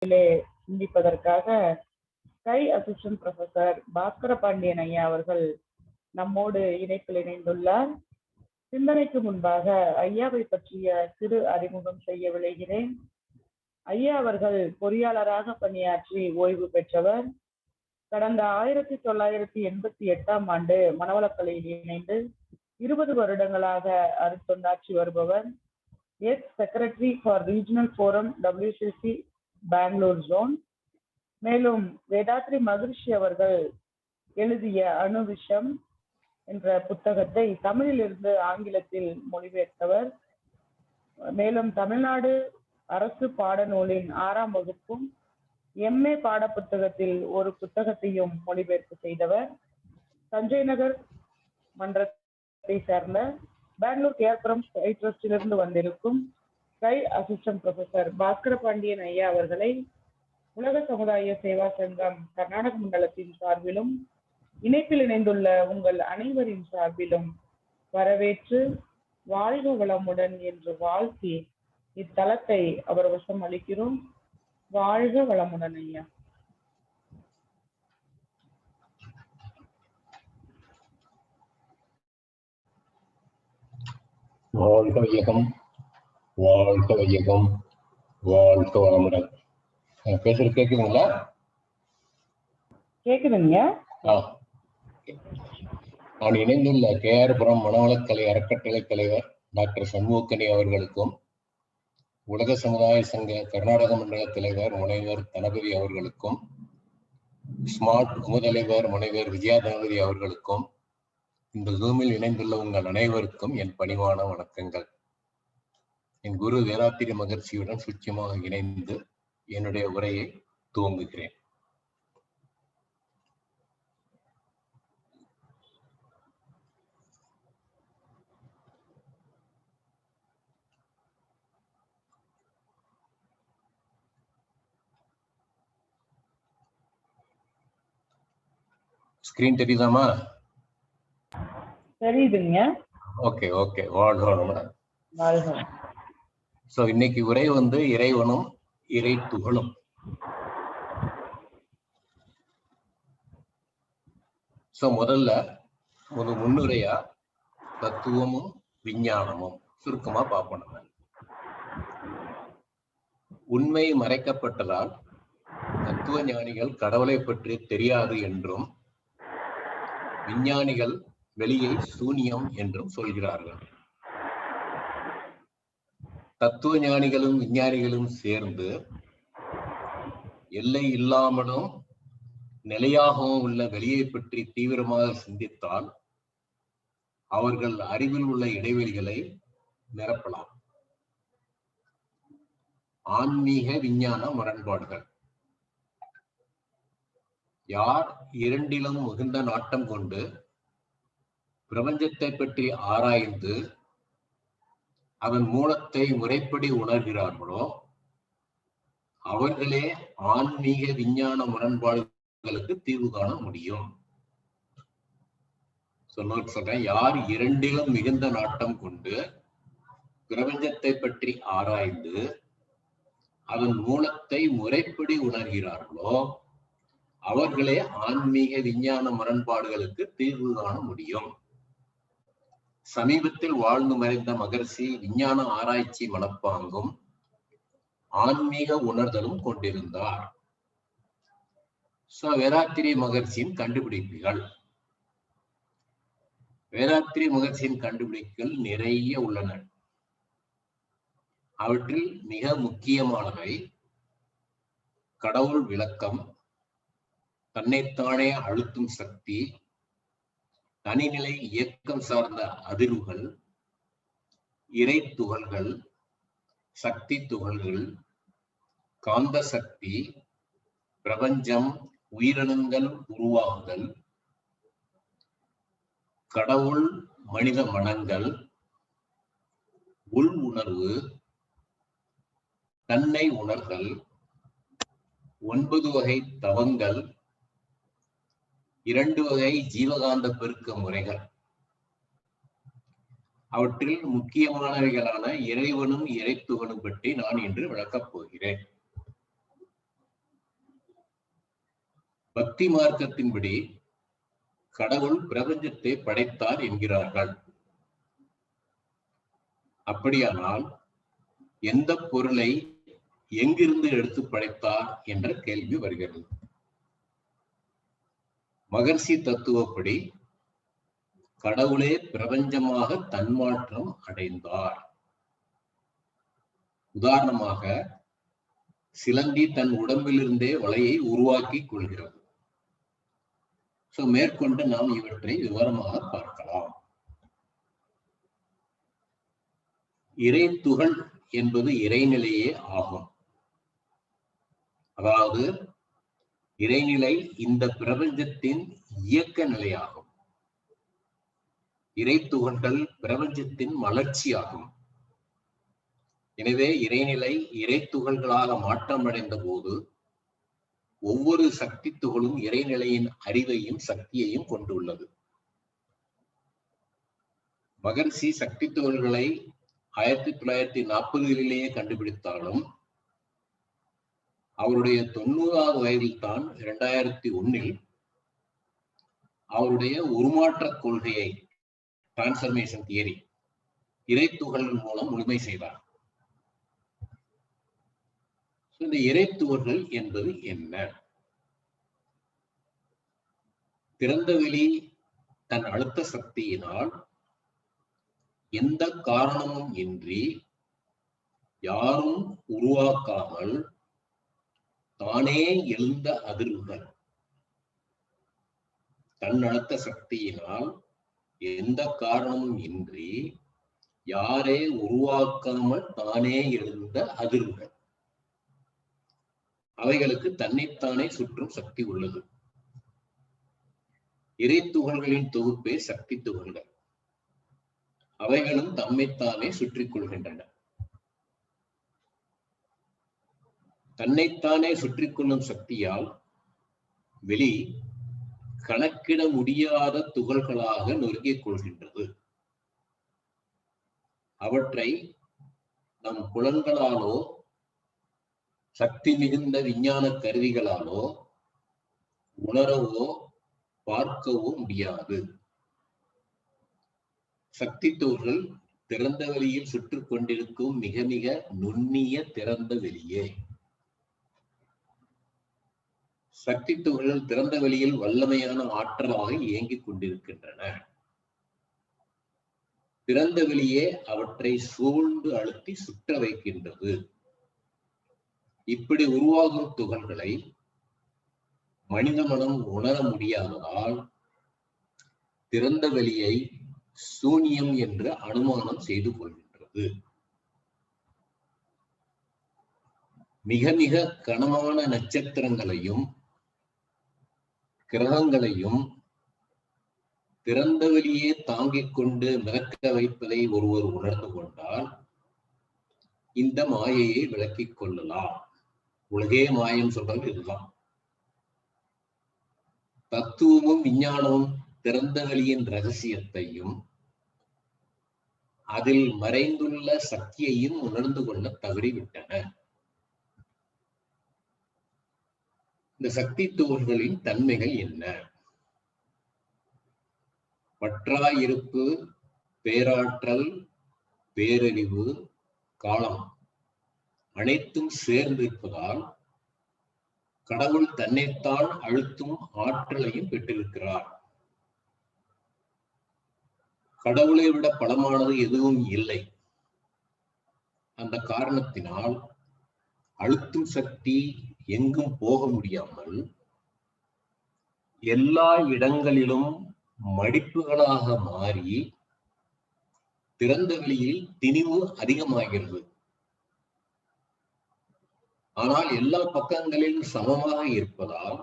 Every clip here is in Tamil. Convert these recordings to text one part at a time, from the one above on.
சிந்திப்பதற்காக ஸ்கை அசிஸ்டன்ட் ப்ரொஃபசர் பாஸ்கர பாண்டியன் ஐயா அவர்கள் நம்மோடு இணைப்பில் இணைந்துள்ளார். சிந்தனைக்கு முன்பாக ஐயாவை பற்றிய சிறு அறிமுகம் செய்ய விளைகிறேன். ஐயா அவர்கள் பொறியாளராக பணியாற்றி ஓய்வு பெற்றவர். கடந்த 1988ஆம் ஆண்டு மனவளக்கலையில் இணைந்து 20 வருடங்களாக அருத்தொண்டாற்றி வருபவர். Ex secretary for regional forum WCC Bangalore zone. மேலும் வேதாத்ரி மகரிஷி அவர்கள் எழுதிய அணு விஷம் என்ற புத்தகத்தை தமிழிலிருந்து ஆங்கிலத்தில் மொழிபெயர்த்தவர். மேலும் தமிழ்நாடு அரசு பாடநூலின் 6ஆம் வகுப்பும் MA பாட புத்தகத்தில் ஒரு புத்தகத்தையும் மொழிபெயர்ப்பு செய்தவர். சஞ்சய் நகர் மன்றத்தை சேர்ந்த பெங்களூர் கேர்புரம் ஸ்கை ட்ரஸ்டிலிருந்து வந்திருக்கும் SKY assistant professor Bhaskara Pandian ஐயா அவர்களை உலக சமுதாய சேவா சங்கம் கர்நாடக மண்டலத்தின் சார்பிலும் இணைப்பில் இணைந்துள்ள உங்கள் அனைவரின் சார்பிலும் வரவேற்று வாழ்க வளமுடன் என்று வாழ்த்தி இத்தலத்தை அவர் வசம் அளிக்கிறோம். வாழ்க வளமுடன் ஐயா. வாழ்க வையகம், வாழ்க வையகம், வாழ்க வளமுடன். பேசுறது கேக்குதுங்களா? கேக்குதுங்க. நான் இணைந்துள்ள கேஆர்புரம் மனவளக்கலை அறக்கட்டளை தலைவர் டாக்டர் சண்முகக்கனி அவர்களுக்கும், உலக சமுதாய சங்க கர்நாடக மண்டல தலைவர் முனைவர் தனபதி அவர்களுக்கும், ஸ்மார்ட் உபதலைவர் முனைவர் விஜயா தனபதி அவர்களுக்கும், இந்த ஜூமில் இணைந்துள்ள உங்கள் அனைவருக்கும் என் பணிவான வணக்கங்கள். என் குரு வேதாத்திரி மகர்ஷியுடன் சுட்சமாக இணைந்து என்னுடைய உரையை துவங்குகிறேன். ஸ்கிரீன் தெரியுதாமா? தெரியுதுங்க. Okay okay. வாழ்க வளமுடன். சோ இன்னைக்கு உரை இறைவனும் இறை துகளும். சோ முதல்ல ஒரு முன்னுரையா தத்துவமும் விஞ்ஞானமும் சுருக்கமா பார்ப்போம். நம்ம உண்மை மறைக்கப்பட்டதால் தத்துவ ஞானிகள் கடவுளை பற்றி தெரியாது என்றும், விஞ்ஞானிகள் வெளியை சூனியம் என்றும் சொல்கிறார்கள். தத்துவ ஞானிகளும் விஞ்ஞானிகளும் சேர்ந்து எல்லை இல்லாமலும் நிலையாகவும் உள்ள வெளியை பற்றி தீவிரமாக சிந்தித்தால் அவர்கள் அறிவில் உள்ள இடைவெளிகளை நிரப்பலாம். ஆன்மீக விஞ்ஞான முரண்பாடுகள். யார் இரண்டிலும் மிகுந்த நாட்டம் கொண்டு பிரபஞ்சத்தை பற்றி ஆராய்ந்து அதன் மூலத்தை முறைப்படி உணர்கிறார்களோ அவர்களே ஆன்மீக விஞ்ஞான முரண்பாடுகளுக்கு தீர்வு காண முடியும். சொல்றேன், யார் இரண்டிலும் மிகுந்த நாட்டம் கொண்டு பிரபஞ்சத்தை பற்றி ஆராய்ந்து அதன் மூலத்தை முறைப்படி உணர்கிறார்களோ அவர்களே ஆன்மீக விஞ்ஞான முரண்பாடுகளுக்கு தீர்வு காண முடியும். சமீபத்தில் வாழ்ந்து மறைந்த மகர்ஷி விஞ்ஞான ஆராய்ச்சி மனப்பாங்கும் ஆன்மீக உணர்தலும் கொண்டிருந்தார். வேதாத்திரி மகர்ஷியின் கண்டுபிடிப்புகள். வேதாத்திரி மகர்ஷியின் கண்டுபிடிப்புகள் நிறைய உள்ளன. அவற்றில் மிக முக்கியமானவை கடவுள் விளக்கம், தன்னைத்தானே அழுத்தும் சக்தி, தனிநிலை இயக்கம் சார்ந்த அதிர்வுகள், இறை துகள்கள், சக்தி துகள்கள், காந்த சக்தி, பிரபஞ்சம், உயிரினங்கள் உருவாகுதல், கடவுள் மனித மனங்கள், உள் உணர்வு, தன்னை உணர்தல், 9 வகை தவங்கள், 2 வகை ஜீவகாந்த பெருக்க முறைகள். அவற்றில் முக்கியமானவைகளான இறைவனும் இறைத்துகளும் பற்றி நான் இன்று விளக்கப் போகிறேன். பக்தி மார்க்கத்தின்படி கடவுள் பிரபஞ்சத்தை படைத்தார் என்கிறார்கள். அப்படியானால் எந்த பொருளை எங்கிருந்து எடுத்து படைத்தார் என்ற கேள்வி வருகிறது. மகர்ஷி தத்துவப்படி கடவுளே பிரபஞ்சமாக தன்மாற்றம் அடைந்தார். உதாரணமாக, சிலந்தி தன் உடம்பிலிருந்தே வலையை உருவாக்கி கொள்கிறது. மேற்கொண்டு நாம் இவற்றை விவரமாக பார்க்கலாம். இறை துகள் என்பது இறைநிலையே ஆகும். அதாவது இறைநிலை இந்த பிரபஞ்சத்தின் இயக்க நிலையாகும். இறை துகள்கள் பிரபஞ்சத்தின் மலர்ச்சியாகும். எனவே இறைநிலை இறை துகள்களாக மாற்றமடைந்த போது ஒவ்வொரு சக்தி துகளும் இறைநிலையின் அறிவையும் சக்தியையும் கொண்டுள்ளது. மகர்ஷி சக்தி துகள்களை 1940களிலேயே கண்டுபிடித்தாலும் அவருடைய 90வது வயதில் தான் 2001 அவருடைய உருமாற்ற கொள்கையை, டிரான்ஸ்ஃபர்மேஷன் தியரி, இறை துகள்கள் மூலம் முழுமை செய்தார். இந்த இறை துகள்கள் என்பது என்ன? திறந்தவெளி தன் அழுத்த சக்தியினால் எந்த காரணமும் இன்றி யாரும் உருவாக்காமல் தானே எழுந்த அதிர்வுகள். தன் அழுத்த சக்தியினால் எந்த காரணமும் இன்றி யாரே உருவாக்காமல் தானே எழுந்த அதிர்வுகள். அவைகளுக்கு தன்னைத்தானே சுற்றும் சக்தி உள்ளது. இறை துகள்களின் தொகுப்பே சக்தி துகள்கள். அவைகளும் தம்மைத்தானே சுற்றிக் கொள்கின்றன. தன்னைத்தானே சுற்றிக் கொள்ளும் சக்தியால் வெளி கணக்கிட முடியாத துகள்களாக நொறுக்கிக் கொள்கின்றது. அவற்றை நம் புலன்களாலோ சக்தி மிகுந்த விஞ்ஞான கருவிகளாலோ உணரவோ பார்க்கவோ முடியாது. சக்தி துகள்கள் திறந்த வெளியில் சுற்றிக் கொண்டிருக்கும் மிக மிக நுண்ணிய திறந்த வெளியே. சக்தி துகள்கள் திறந்த வெளியில் வல்லமையான ஆற்றலாக இயங்கிக் கொண்டிருக்கின்றன. திறந்த வெளியே அவற்றை சூழ்ந்து அழுத்தி சுற்ற வைக்கின்றது. இப்படி உருவாகும் துகள்களை மனித மனம் உணர முடியாததால் திறந்த வெளியை சூன்யம் என்று அனுமானம் செய்து கொள்கின்றது. மிக மிக கனமான நட்சத்திரங்களையும் கிரகங்களையும் திறந்த வெளியே தாங்கிக் கொண்டு மிதக்க வைப்பதை ஒருவர் உணர்ந்து கொண்டால் இந்த மாயையை விளக்கிக் கொள்ளலாம். உலகே மாயம் சொல்றது இதுதான். தத்துவமும் விஞ்ஞானமும் திறந்த வெளியின் ரகசியத்தையும் அதில் மறைந்துள்ள சக்தியையும் உணர்ந்து கொள்ள தவறிவிட்டன. இந்த சக்தி துகள்களின் தன்மைகள் என்ன? பற்றாயிருப்பு, பேராற்றல், பேரறிவு, காலம் அனைத்தும் சேர்ந்திருப்பதால் கடவுள் தன்னைத்தான் அழுத்தும் ஆற்றலையும் பெற்றிருக்கிறார். கடவுளை விட பலமானது எதுவும் இல்லை. அந்த காரணத்தினால் அழுத்தும் சக்தி எங்கும் போக முடியாமல் எல்லா இடங்களிலும் மடிப்புகளாக மாறி திறந்த வெளியில் திணிவு அதிகமாகிறது. ஆனால் எல்லா பக்கங்களிலும் சமமாக இருப்பதால்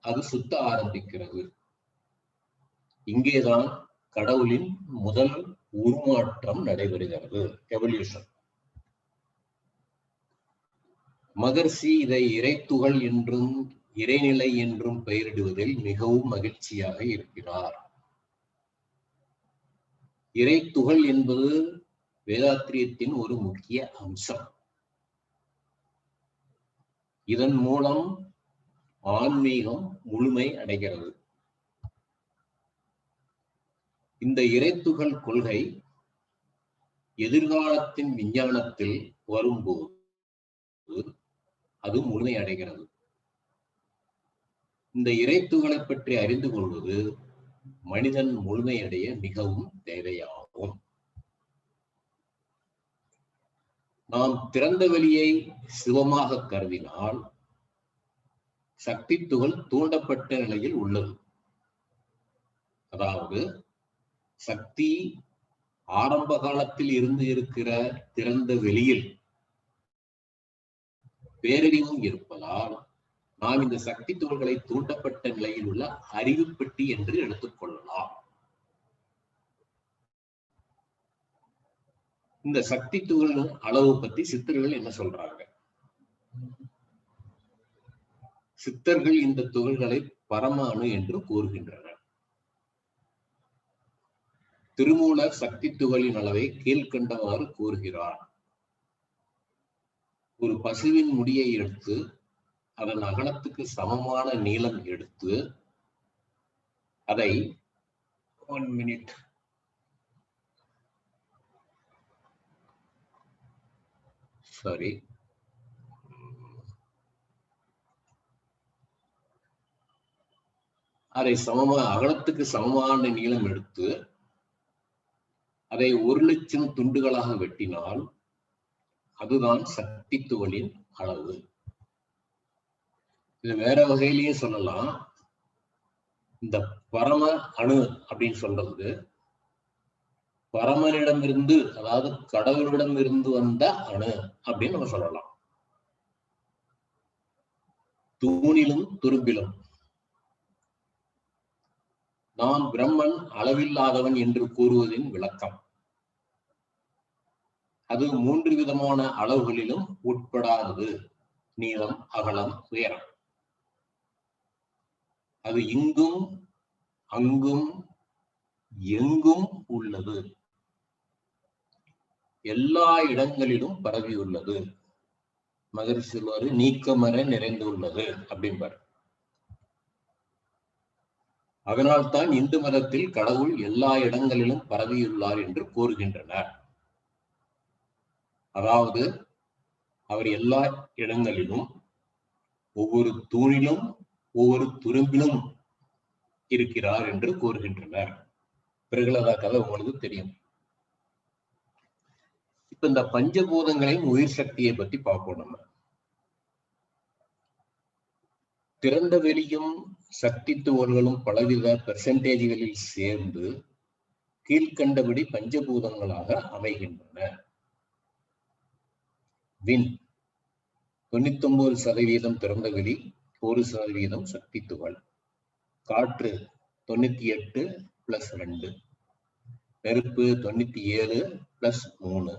அது சுத்த ஆரம்பிக்கிறது. இங்கேதான் கடவுளின் முதல் உருமாற்றம் நடைபெறுகிறது, எவல்யூஷன். மகர்ஷி இதை இறைத்துகள் என்றும் இறைநிலை என்றும் பெயரிடுவதில் மிகவும் மகிழ்ச்சியாக இருக்கிறார். இறைத்துகள் என்பது வேதாத்திரியத்தின் ஒரு முக்கிய அம்சம். இதன் மூலம் ஆன்மீகம் முழுமை அடைகிறது. இந்த இறைத்துகள் கொள்கை எதிர்காலத்தின் விஞ்ஞானத்தில் வரும்போது அது முழுமை அடைகிறது. இந்த இறைத்துகளை பற்றி அறிந்து கொள்வது மனிதன் முழுமையடைய மிகவும் தேவையாகும். நாம் திறந்த வெளியை சிவமாக கருதினால் சக்தி துகள் தூண்டப்பட்ட நிலையில் உள்ளது. அதாவது சக்தி ஆரம்ப காலத்தில் இருந்து இருக்கிற திறந்த வெளியில் பேரறிவும் இருப்பதால் நாம் இந்த சக்தி துகள்களை தூண்டப்பட்ட நிலையில் உள்ள அறிவு பெட்டி என்று எடுத்துக்கொள்ளலாம். இந்த சக்தி துகள் அளவு பத்தி சித்தர்கள் என்ன சொல்றாங்க? சித்தர்கள் இந்த துகள்களை பரம அணு என்று கூறுகின்றனர். திருமூலர் சக்தி துகளின் அளவை கீழ்கண்டவாறு கூறுகிறார். ஒரு பசுவின் முடியை எடுத்து அதன் அகலத்துக்கு சமமான நீளம் எடுத்து அதை 1 minute அதை அகலத்துக்கு சமமான நீளம் எடுத்து அதை 1,00,000 துண்டுகளாக வெட்டினால் அதுதான் சக்தி துகளின் அளவு. இது வேற வகையிலேயே சொல்லலாம். இந்த பரம அணு அப்படின்னு சொல்றது பரமனிடமிருந்து, அதாவது கடவுளிடமிருந்து வந்த அணு அப்படின்னு நம்ம சொல்லலாம். தூணிலும் துரும்பிலும் நாம் பிரம்மன் அளவில்லாதவன் என்று கூறுவதின் விளக்கம். அது 3 விதமான அளவுகளிலும் உட்படாதது. நீளம், அகலம், உயரம். அது இங்கும் அங்கும் எங்கும் உள்ளது. எல்லா இடங்களிலும் பரவியுள்ளது. மகரிஷி சொல்வாரு, நீக்கமர நிறைந்துள்ளது அப்படின்பார். அதனால்தான் இந்து மதத்தில் கடவுள் எல்லா இடங்களிலும் பரவியுள்ளார் என்று கூறுகின்றனர். அதாவது அவர் எல்லா இடங்களிலும், ஒவ்வொரு தூணிலும் ஒவ்வொரு துரும்பிலும் இருக்கிறார் என்று கூறுகின்றனர். பிரகலாத கதை உங்களுக்கு தெரியும். இப்ப இந்த பஞ்சபூதங்களின் உயிர் சக்தியை பத்தி பார்ப்போம். நம்ம திறந்த வெளியும் சக்தி துகள்களும் பலவித பெர்சன்டேஜ்களில் சேர்ந்து கீழ்கண்டபடி பஞ்சபூதங்களாக அமைகின்றன. வின் 99% திறந்த வெளி, 1% சக்தி துகள். காற்று 98 + 2, நெருப்பு 97 + 3,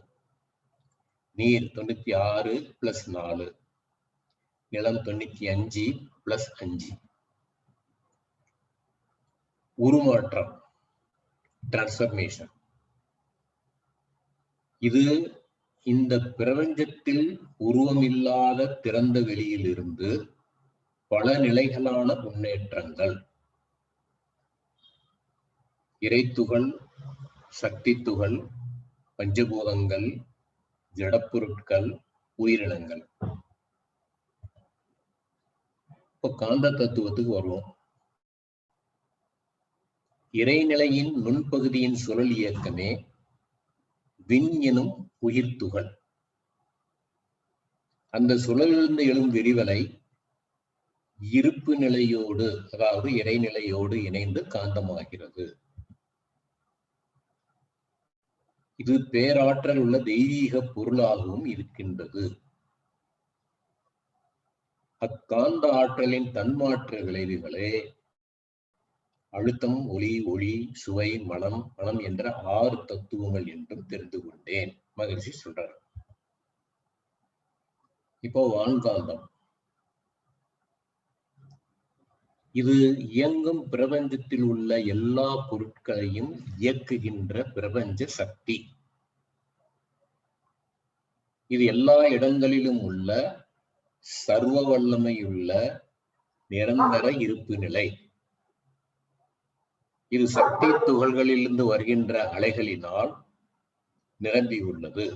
நீர் 96 + 4, நிலம் 95 + 5. உருமாற்றம், டிரான்ஸ்பர்மேஷன். இது இந்த பிரபஞ்சத்தில் உருவமில்லாத திறந்த வெளியில் இருந்து பல நிலைகளான முன்னேற்றங்கள். இறைத்துகள், சக்தி துகள், பஞ்சபூதங்கள், ஜடப்பொருட்கள், உயிரினங்கள். இப்ப காந்த தத்துவத்துக்கு வருவோம். இறைநிலையின் நுண்பகுதியின் சுழல் இயக்கமே விண் எனும் உயிர்த்துகள். அந்த சுழலிருந்து எழும் விரிவலை இருப்பு நிலையோடு, அதாவது இறைநிலையோடு இணைந்து காந்தமாகிறது. இது பேராற்றல் உள்ள தெய்வீக பொருளாகவும் இருக்கின்றது. அக்காந்த ஆற்றலின் தன்மாற்ற விளைவுகளே அழுத்தம், ஒளி, ஒளி, சுவை, மனம் என்ற 6 தத்துவங்கள் என்றும் தெரிந்து கொண்டேன். மகிழ்ச்சி சொல்றார். இப்போ வான்காந்தம். இது இயங்கும் பிரபஞ்சத்தில் உள்ள எல்லா பொருட்களையும் இயக்குகின்ற பிரபஞ்ச சக்தி. இது எல்லா இடங்களிலும் உள்ள சர்வ வல்லமையுள்ள நிரந்தர இருப்பு நிலை. இது சக்தி துகள்களிலிருந்து வருகின்ற அலைகளினால் நிரம்பியுள்ளது.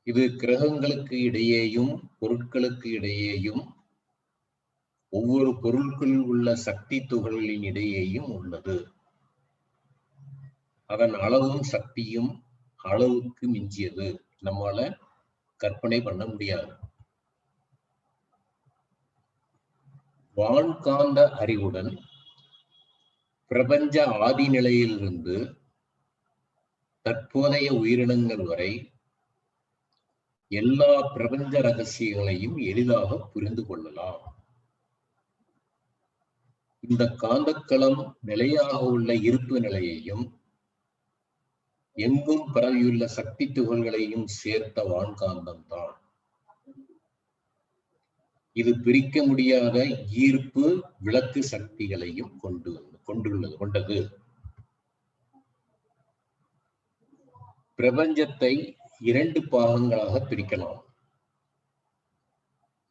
இது கிரகங்களுக்கு இடையேயும் பொருட்களுக்கு இடையேயும் ஒவ்வொரு பொருட்களில் உள்ள சக்தி துகள்களின் இடையேயும் உள்ளது. அதன் அளவும் சக்தியும் அளவுக்கு மிஞ்சியது. நம்மால கற்பனை பண்ண முடியாது. வான்காந்த அறிவுடன் பிரபஞ்ச ஆதி நிலையிலிருந்து தற்போதைய உயிரினங்கள் வரை எல்லா பிரபஞ்ச ரகசியங்களையும் எளிதாக புரிந்து கொள்ளலாம். இந்த காந்தக்களம் நிலையாக உள்ள இருப்பு நிலையையும் எங்கும் பரவியுள்ள சக்தி துகள்களையும் சேர்த்த வான்காந்தம் தான். இது பிரிக்க முடியாத ஈர்ப்பு விளக்கு சக்திகளையும் கொண்டது. பிரபஞ்சத்தை 2 பாகங்களாக பிரிக்கலாம்.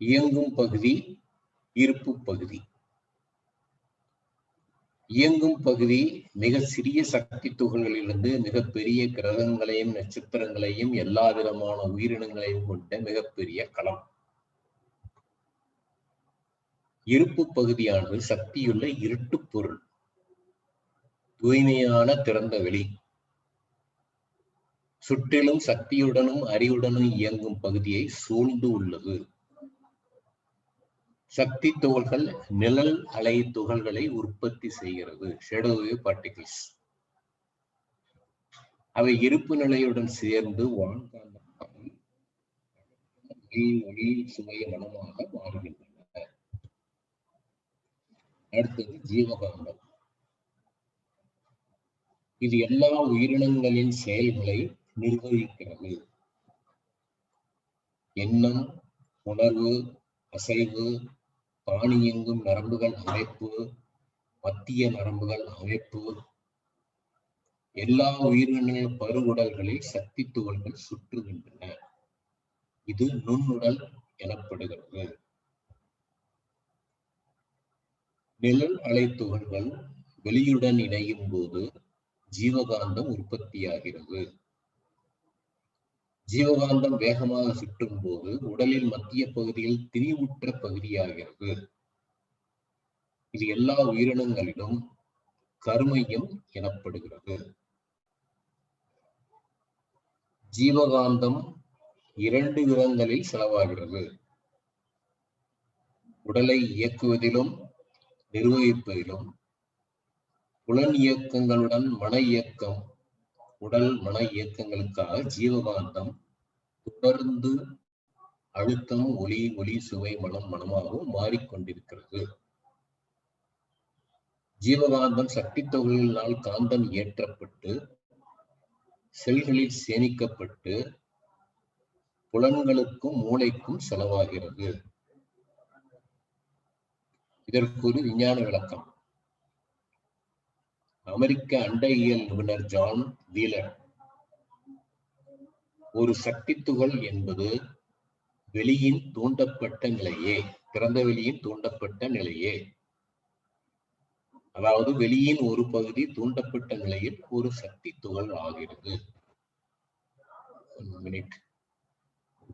இயங்கும் பகுதி, ஈர்ப்பு பகுதி. இயங்கும் பகுதி மிக சிறிய சக்தி துகள்களிலிருந்து மிகப்பெரிய கிரகங்களையும் நட்சத்திரங்களையும் எல்லா விதமான உயிரினங்களையும் கொண்ட மிகப்பெரிய களம். இருப்பு பகுதியானது சக்தியுள்ள இருட்டு பொருள், தூய்மையான திறந்த வெளி. சுற்றிலும் சக்தியுடனும் அறிவுடனும் இயங்கும் பகுதியை சூழ்ந்து உள்ளது. சக்தி துகள்கள் நிழல் அலை துகள்களை உற்பத்தி செய்கிறது, ஷேடோ வேவ் பார்ட்டிகிள்ஸ். அவை இருப்பு நிலையுடன் சேர்ந்து வான்காந்தமாக ஒளி சுவை மனமாக மாறுகின்றன. அடுத்தது ஜீவகாந்தம். இது எல்லா உயிரினங்களின் செயல்களை நிர்வகிக்கிறது. எண்ணம், உணர்வு, அசைவு, தானியங்கும் நரம்புகள் அமைப்பு, மத்திய நரம்புகள் அமைப்பு, எல்லா உயிரின பருவுடல்களில் சக்தி துகள்கள் சுற்றுகின்றன. இது நுண்ணுடல் எனப்படுகிறது. நிழல் அலை துகள்கள் வெளியுடன் இணையும் போது ஜீவகாந்தம் உற்பத்தியாகிறது. ஜீவகாந்தம் வேகமாக சுற்றும் போது உடலில் மத்திய பகுதியில் திரிவுற்ற பகுதியாகிறது. இது எல்லா உயிரினங்களிலும் கருமையம் எனப்படுகிறது. ஜீவகாந்தம் 2 விதங்களில் செலவாகிறது. உடலை இயக்குவதிலும் நிர்வகிப்பதிலும். புலன் இயக்கங்களுடன் மன இயக்கம். உடல் மன இயக்கங்களுக்காக ஜீவகாந்தம் தொடர்ந்து அழுத்தம், ஒளி சுவை மனமாகவும் மாறிக்கொண்டிருக்கிறது. ஜீவகாந்தம் சக்தி துகள்களினால் காந்தம் ஏற்றப்பட்டு செல்களில் சேமிக்கப்பட்டு புலன்களுக்கும் மூளைக்கும் செலவாகிறது. இதற்கு ஒரு விஞ்ஞான விளக்கம். அமெரிக்க அண்டவியல் நிபுணர் ஜான் வீலர், ஒரு சக்தி துகள் என்பது வெளியின் தூண்டப்பட்ட நிலையே, திறந்த வெளியின் தூண்டப்பட்ட நிலையே. அதாவது வெளியின் ஒரு பகுதி தூண்டப்பட்ட நிலையில் ஒரு சக்தி துகள் ஆகிறது.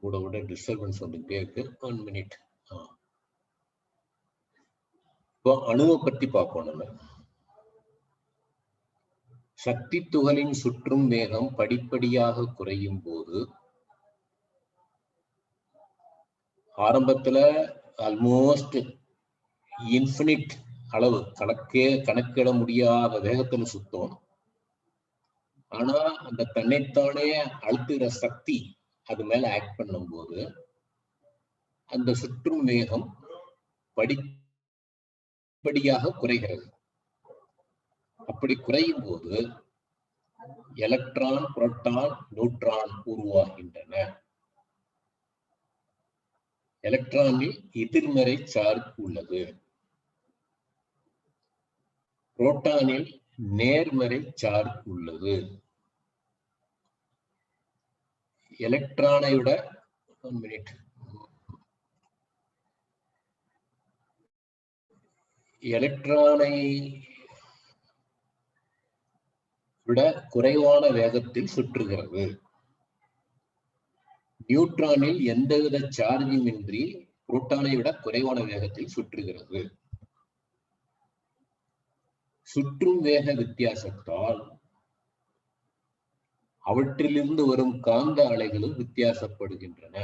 கூட டிஸ்டர்பன்ஸ் வந்துட்டே இருக்கு. 1 மினிட். இப்போ அணுவை பத்தி பார்ப்போம். நம்ம சக்தி துகளின் சுற்றும் வேகம் படிப்படியாக குறையும் போது, ஆரம்பத்துல ஆல்மோஸ்ட் இன்ஃபினிட் அளவு, கணக்கிட முடியாத வேகத்துல சுத்தம். ஆனா அந்த தன்னைத்தானே அழுத்துகிற சக்தி அது மேல ஆக்ட் பண்ணும் போது அந்த சுற்றும் வேகம் படிப்படியாக குறைகிறது. அப்படி குறையும் போது எலக்ட்ரான், புரோட்டான், நியூட்ரான் உருவாகின்றன. எலக்ட்ரானில் எதிர்மறை சார்ஜ் உள்ளது. புரோட்டானில் நேர்மறை சார்ஜ் உள்ளது. எலக்ட்ரானை விட எலக்ட்ரானை விட குறைவான வேகத்தில் சுற்றுகிறது. நியூட்ரானில் எந்தவித சார்ஜும் இன்றி புரோட்டானை விட குறைவான வேகத்தில் சுற்றுகிறது. சுற்றும் வேக வித்தியாசத்தால் அவற்றிலிருந்து வரும் காந்த அலைகளும் வித்தியாசப்படுகின்றன.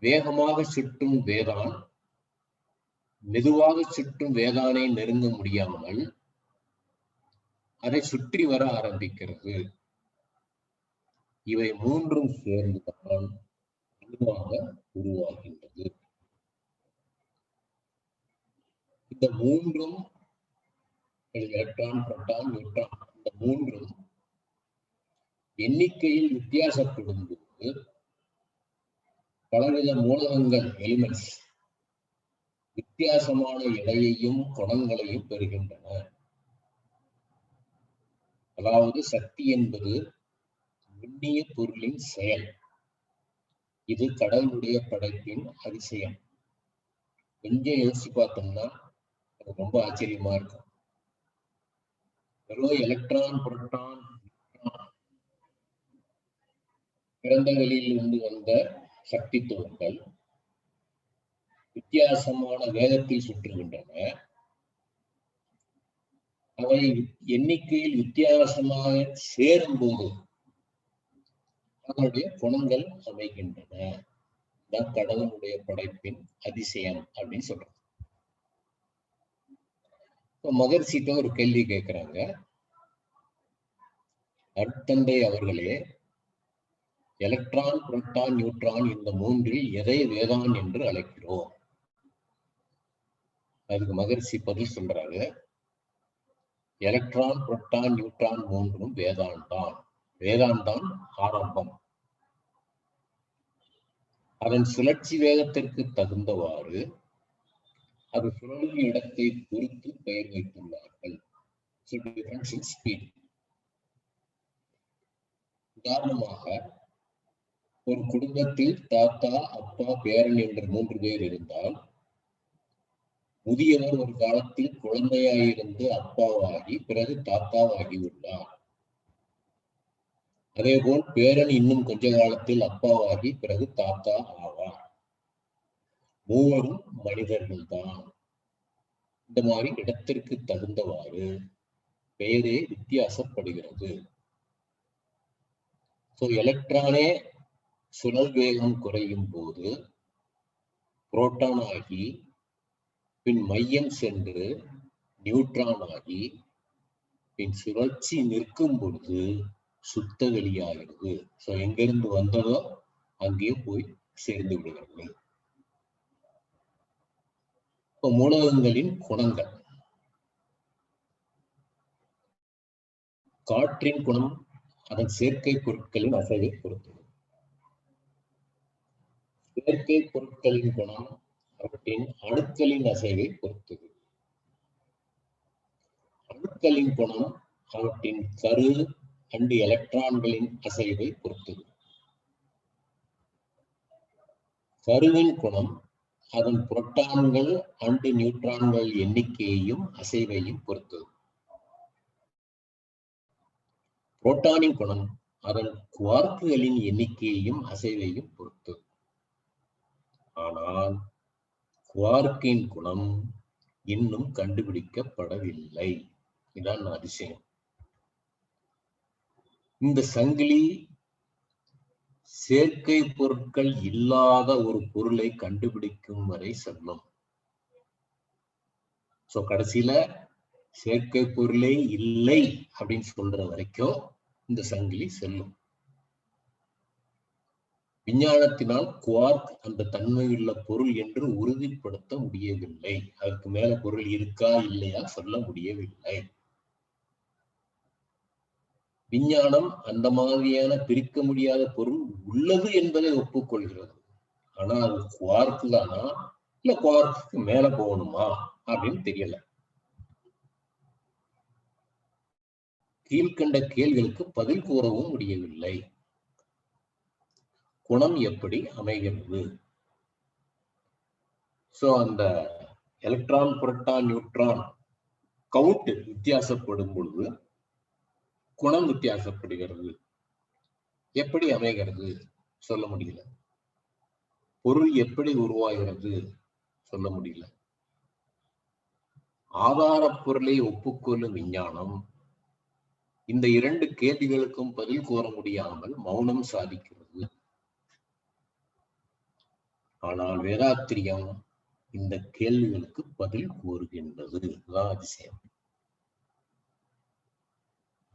வேகமாக சுற்றும் வேதான் மெதுவாக சுற்றும் வேதானை நெருங்க முடியாமல் அதை சுற்றி வர ஆரம்பிக்கிறது. இவை மூன்றும் சேர்ந்துதான் அணுவாக உருவாகின்றது. இந்த மூன்றும் எலக்ட்ரான், புரோட்டான், நியூட்ரான், இந்த மூன்றும் எண்ணிக்கையில் வித்தியாசப்படும் போது பலவித மூலகங்கள் எலிமெண்ட்ஸ் வித்தியாசமான எடையையும் குணங்களையும் பெறுகின்றன. அதாவது சக்தி என்பது நுண்ணிய பொருளின் செயல். இது கடவுளுடைய படைப்பின் அதிசயம். கொஞ்சம் யோசிச்சு பார்த்தோம்னா ரொம்ப ஆச்சரியமா இருக்கும். வெறும் எலக்ட்ரான், புரோட்டான், பிறந்த வெளியிலிருந்து வந்த சக்தி துகள்கள் வித்தியாசமான வேகத்தில் சுற்றுகின்றன. அவை எண்ணிக்கையில் வித்தியாசமாக சேரும் போது அதனுடைய குணங்கள் அமைகின்றன. தான் கடவுளுடைய படைப்பின் அதிசயம் அப்படின்னு சொல்றோம். மகர்ஷிட்ட ஒரு கேள்வி கேட்கிறாங்க. அருட்தந்தை அவர்களே, எலக்ட்ரான், புரோட்டான், நியூட்ரான் இந்த மூன்றில் எதை வேதான் என்று அழைக்கிறோம்? அதுக்கு மகர்ஷி பதில் சொல்றாரு, எலக்ட்ரான், புரோட்டான், நியூட்ரான் மூன்றும் வேதாந்தான். வேதாந்தான் ஆரம்பம். அதன் சுழற்சி வேகத்திற்கு தகுந்தவாறு அது சுழலும் இடத்தை பொறுத்து பெயர் வைத்துள்ளார்கள். உதாரணமாக, ஒரு குடும்பத்தில் தாத்தா, அப்பா, பேரன் என்ற 3 பேர் இருந்தால் முதியவர் ஒரு காலத்தில் குழந்தையாயிருந்து அப்பாவாகி பிறகு தாத்தாவாகி உள்ளார். அதேபோல் பேரன் இன்னும் கொஞ்ச காலத்தில் அப்பாவாகி பிறகு தாத்தா ஆவார். மூவரும் மனிதர்கள் தான். இந்த மாதிரி இடத்திற்கு தகுந்தவாறு பெயரே வித்தியாசப்படுகிறது. எலக்ட்ரானே சுழல் வேகம் குறையும் போது புரோட்டான் ஆகி பின் மையம் சென்று நியூட்ரான் ஆகி பின் சுழற்சி நிற்கும் பொழுது சுத்த வெளியாகிறது. எங்கிருந்து வந்ததோ அங்கே போய் சேர்ந்து விடுகிறது. மூலகங்களின் குணங்கள். காற்றின் குணம் அதன் சேர்க்கை பொருட்களின் அசைவை பொறுத்தது. செயற்கை பொருட்களின் குணம் அவற்றின் அணுக்களின் அசைவை பொறுத்தது. அணுக்களின் குணம் அவற்றின் கரு அண்டு எலக்ட்ரான்களின் அசைவை பொறுத்தது. கருவின் குணம் அதன் புரோட்டான்கள் அண்டு நியூட்ரான்கள் எண்ணிக்கையையும் அசைவையும் பொறுத்தது. புரோட்டானின் குணம் அதன் குவார்க்குகளின் எண்ணிக்கையையும் அசைவையும் பொறுத்தது. ஆனால் குவார்க்கின் குணம் இன்னும் கண்டுபிடிக்கப்படவில்லை. இதான் அதிசயம். இந்த சங்கிலி சேர்க்கை பொருட்கள் இல்லாத ஒரு பொருளை கண்டுபிடிக்கும் வரை செல்லும். கடைசியில சேர்க்கை பொருளே இல்லை அப்படின்னு சொல்ற வரைக்கும் இந்த சங்கிலி செல்லும். விஞ்ஞானத்தினால் குவார்க் அந்த தன்மையுள்ள பொருள் என்று உறுதிப்படுத்த முடியவில்லை. அதற்கு மேல பொருள் இருக்கா இல்லையா சொல்ல முடியவில்லை. விஞ்ஞானம் அந்த மாதிரியான பிரிக்க முடியாத பொருள் உள்ளது என்பதை ஒப்புக்கொள்கிறது. ஆனா அது குவார்க்கு தானா இல்ல குவார்க்கு மேல போகணுமா அப்படின்னு தெரியல. கீழ்கண்ட கேள்விகளுக்கு பதில் கூறவும் முடியவில்லை. குணம் எப்படி அமைகிறது? அந்த எலக்ட்ரான், புரோட்டான், நியூட்ரான் கவுண்ட் வித்தியாசப்படும் பொழுது குணம் வித்தியாசப்படுகிறது. எப்படி அமைகிறது சொல்ல முடியல. பொருள் எப்படி உருவாகிறது சொல்ல முடியல. ஆதார பொருளை ஒப்புக்கொள்ளும் விஞ்ஞானம் இந்த இரண்டு கேள்விகளுக்கும் பதில் கூற முடியாமல் மௌனம் சாதிக்கிறது. ஆனால் வேதாத்திரியம் இந்த கேள்விகளுக்கு பதில் கூறுகின்றது. இதுதான் அதிசயம்.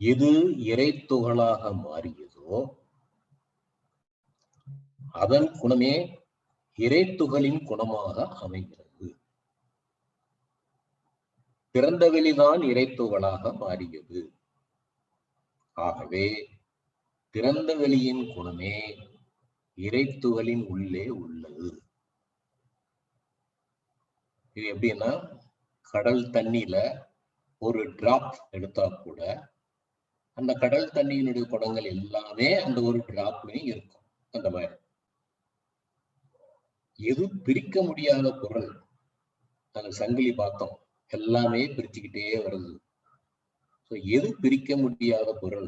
எது இறைத்துகளாக மாறியதோ அதன் குணமே இறைத்துகளின் குணமாக அமைகிறது. திறந்த வெளிதான் இறைத்துகளாக மாறியது. ஆகவே திறந்த வெளியின் குணமே இறைத்துகளின் உள்ளே உள்ளது. இது எப்படின்னா, கடல் தண்ணியில ஒரு டிராப் எடுத்தா கூட அந்த கடல் தண்ணியினுடைய குணங்கள் எல்லாமே அந்த ஒரு டிராப்லயும் இருக்கும். அந்த மாதிரி எது பிரிக்க முடியாத பொருள், அந்த சங்கிலி பார்த்தோம், எல்லாமே பிரிச்சுக்கிட்டே வருது. எது பிரிக்க முடியாத பொருள்?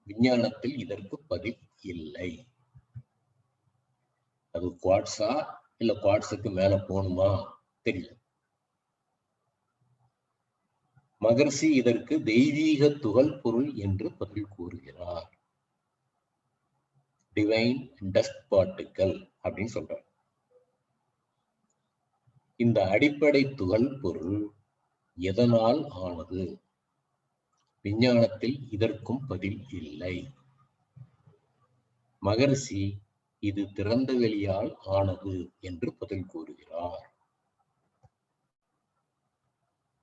விஞ்ஞானத்தில் இதற்கு பதில் இல்லை. அது குவாட்ஸா இல்ல குவாட்ஸுக்கு மேல போகணுமா தெரியல. மகர்ஷி இதற்கு தெய்வீக துகள் பொருள் என்று பதில் கூறுகிறார். டிவைன் டஸ்ட் பார்ட்டிக்கல் அப்படின்னு சொல்றார். இந்த அடிப்படை துகள் பொருள் எதனால் ஆனது? விஞ்ஞானத்தில் இதற்கும் பதில் இல்லை. மகர்ஷி இது திறந்த வெளியால் ஆனது என்று பதில் கூறுகிறார்.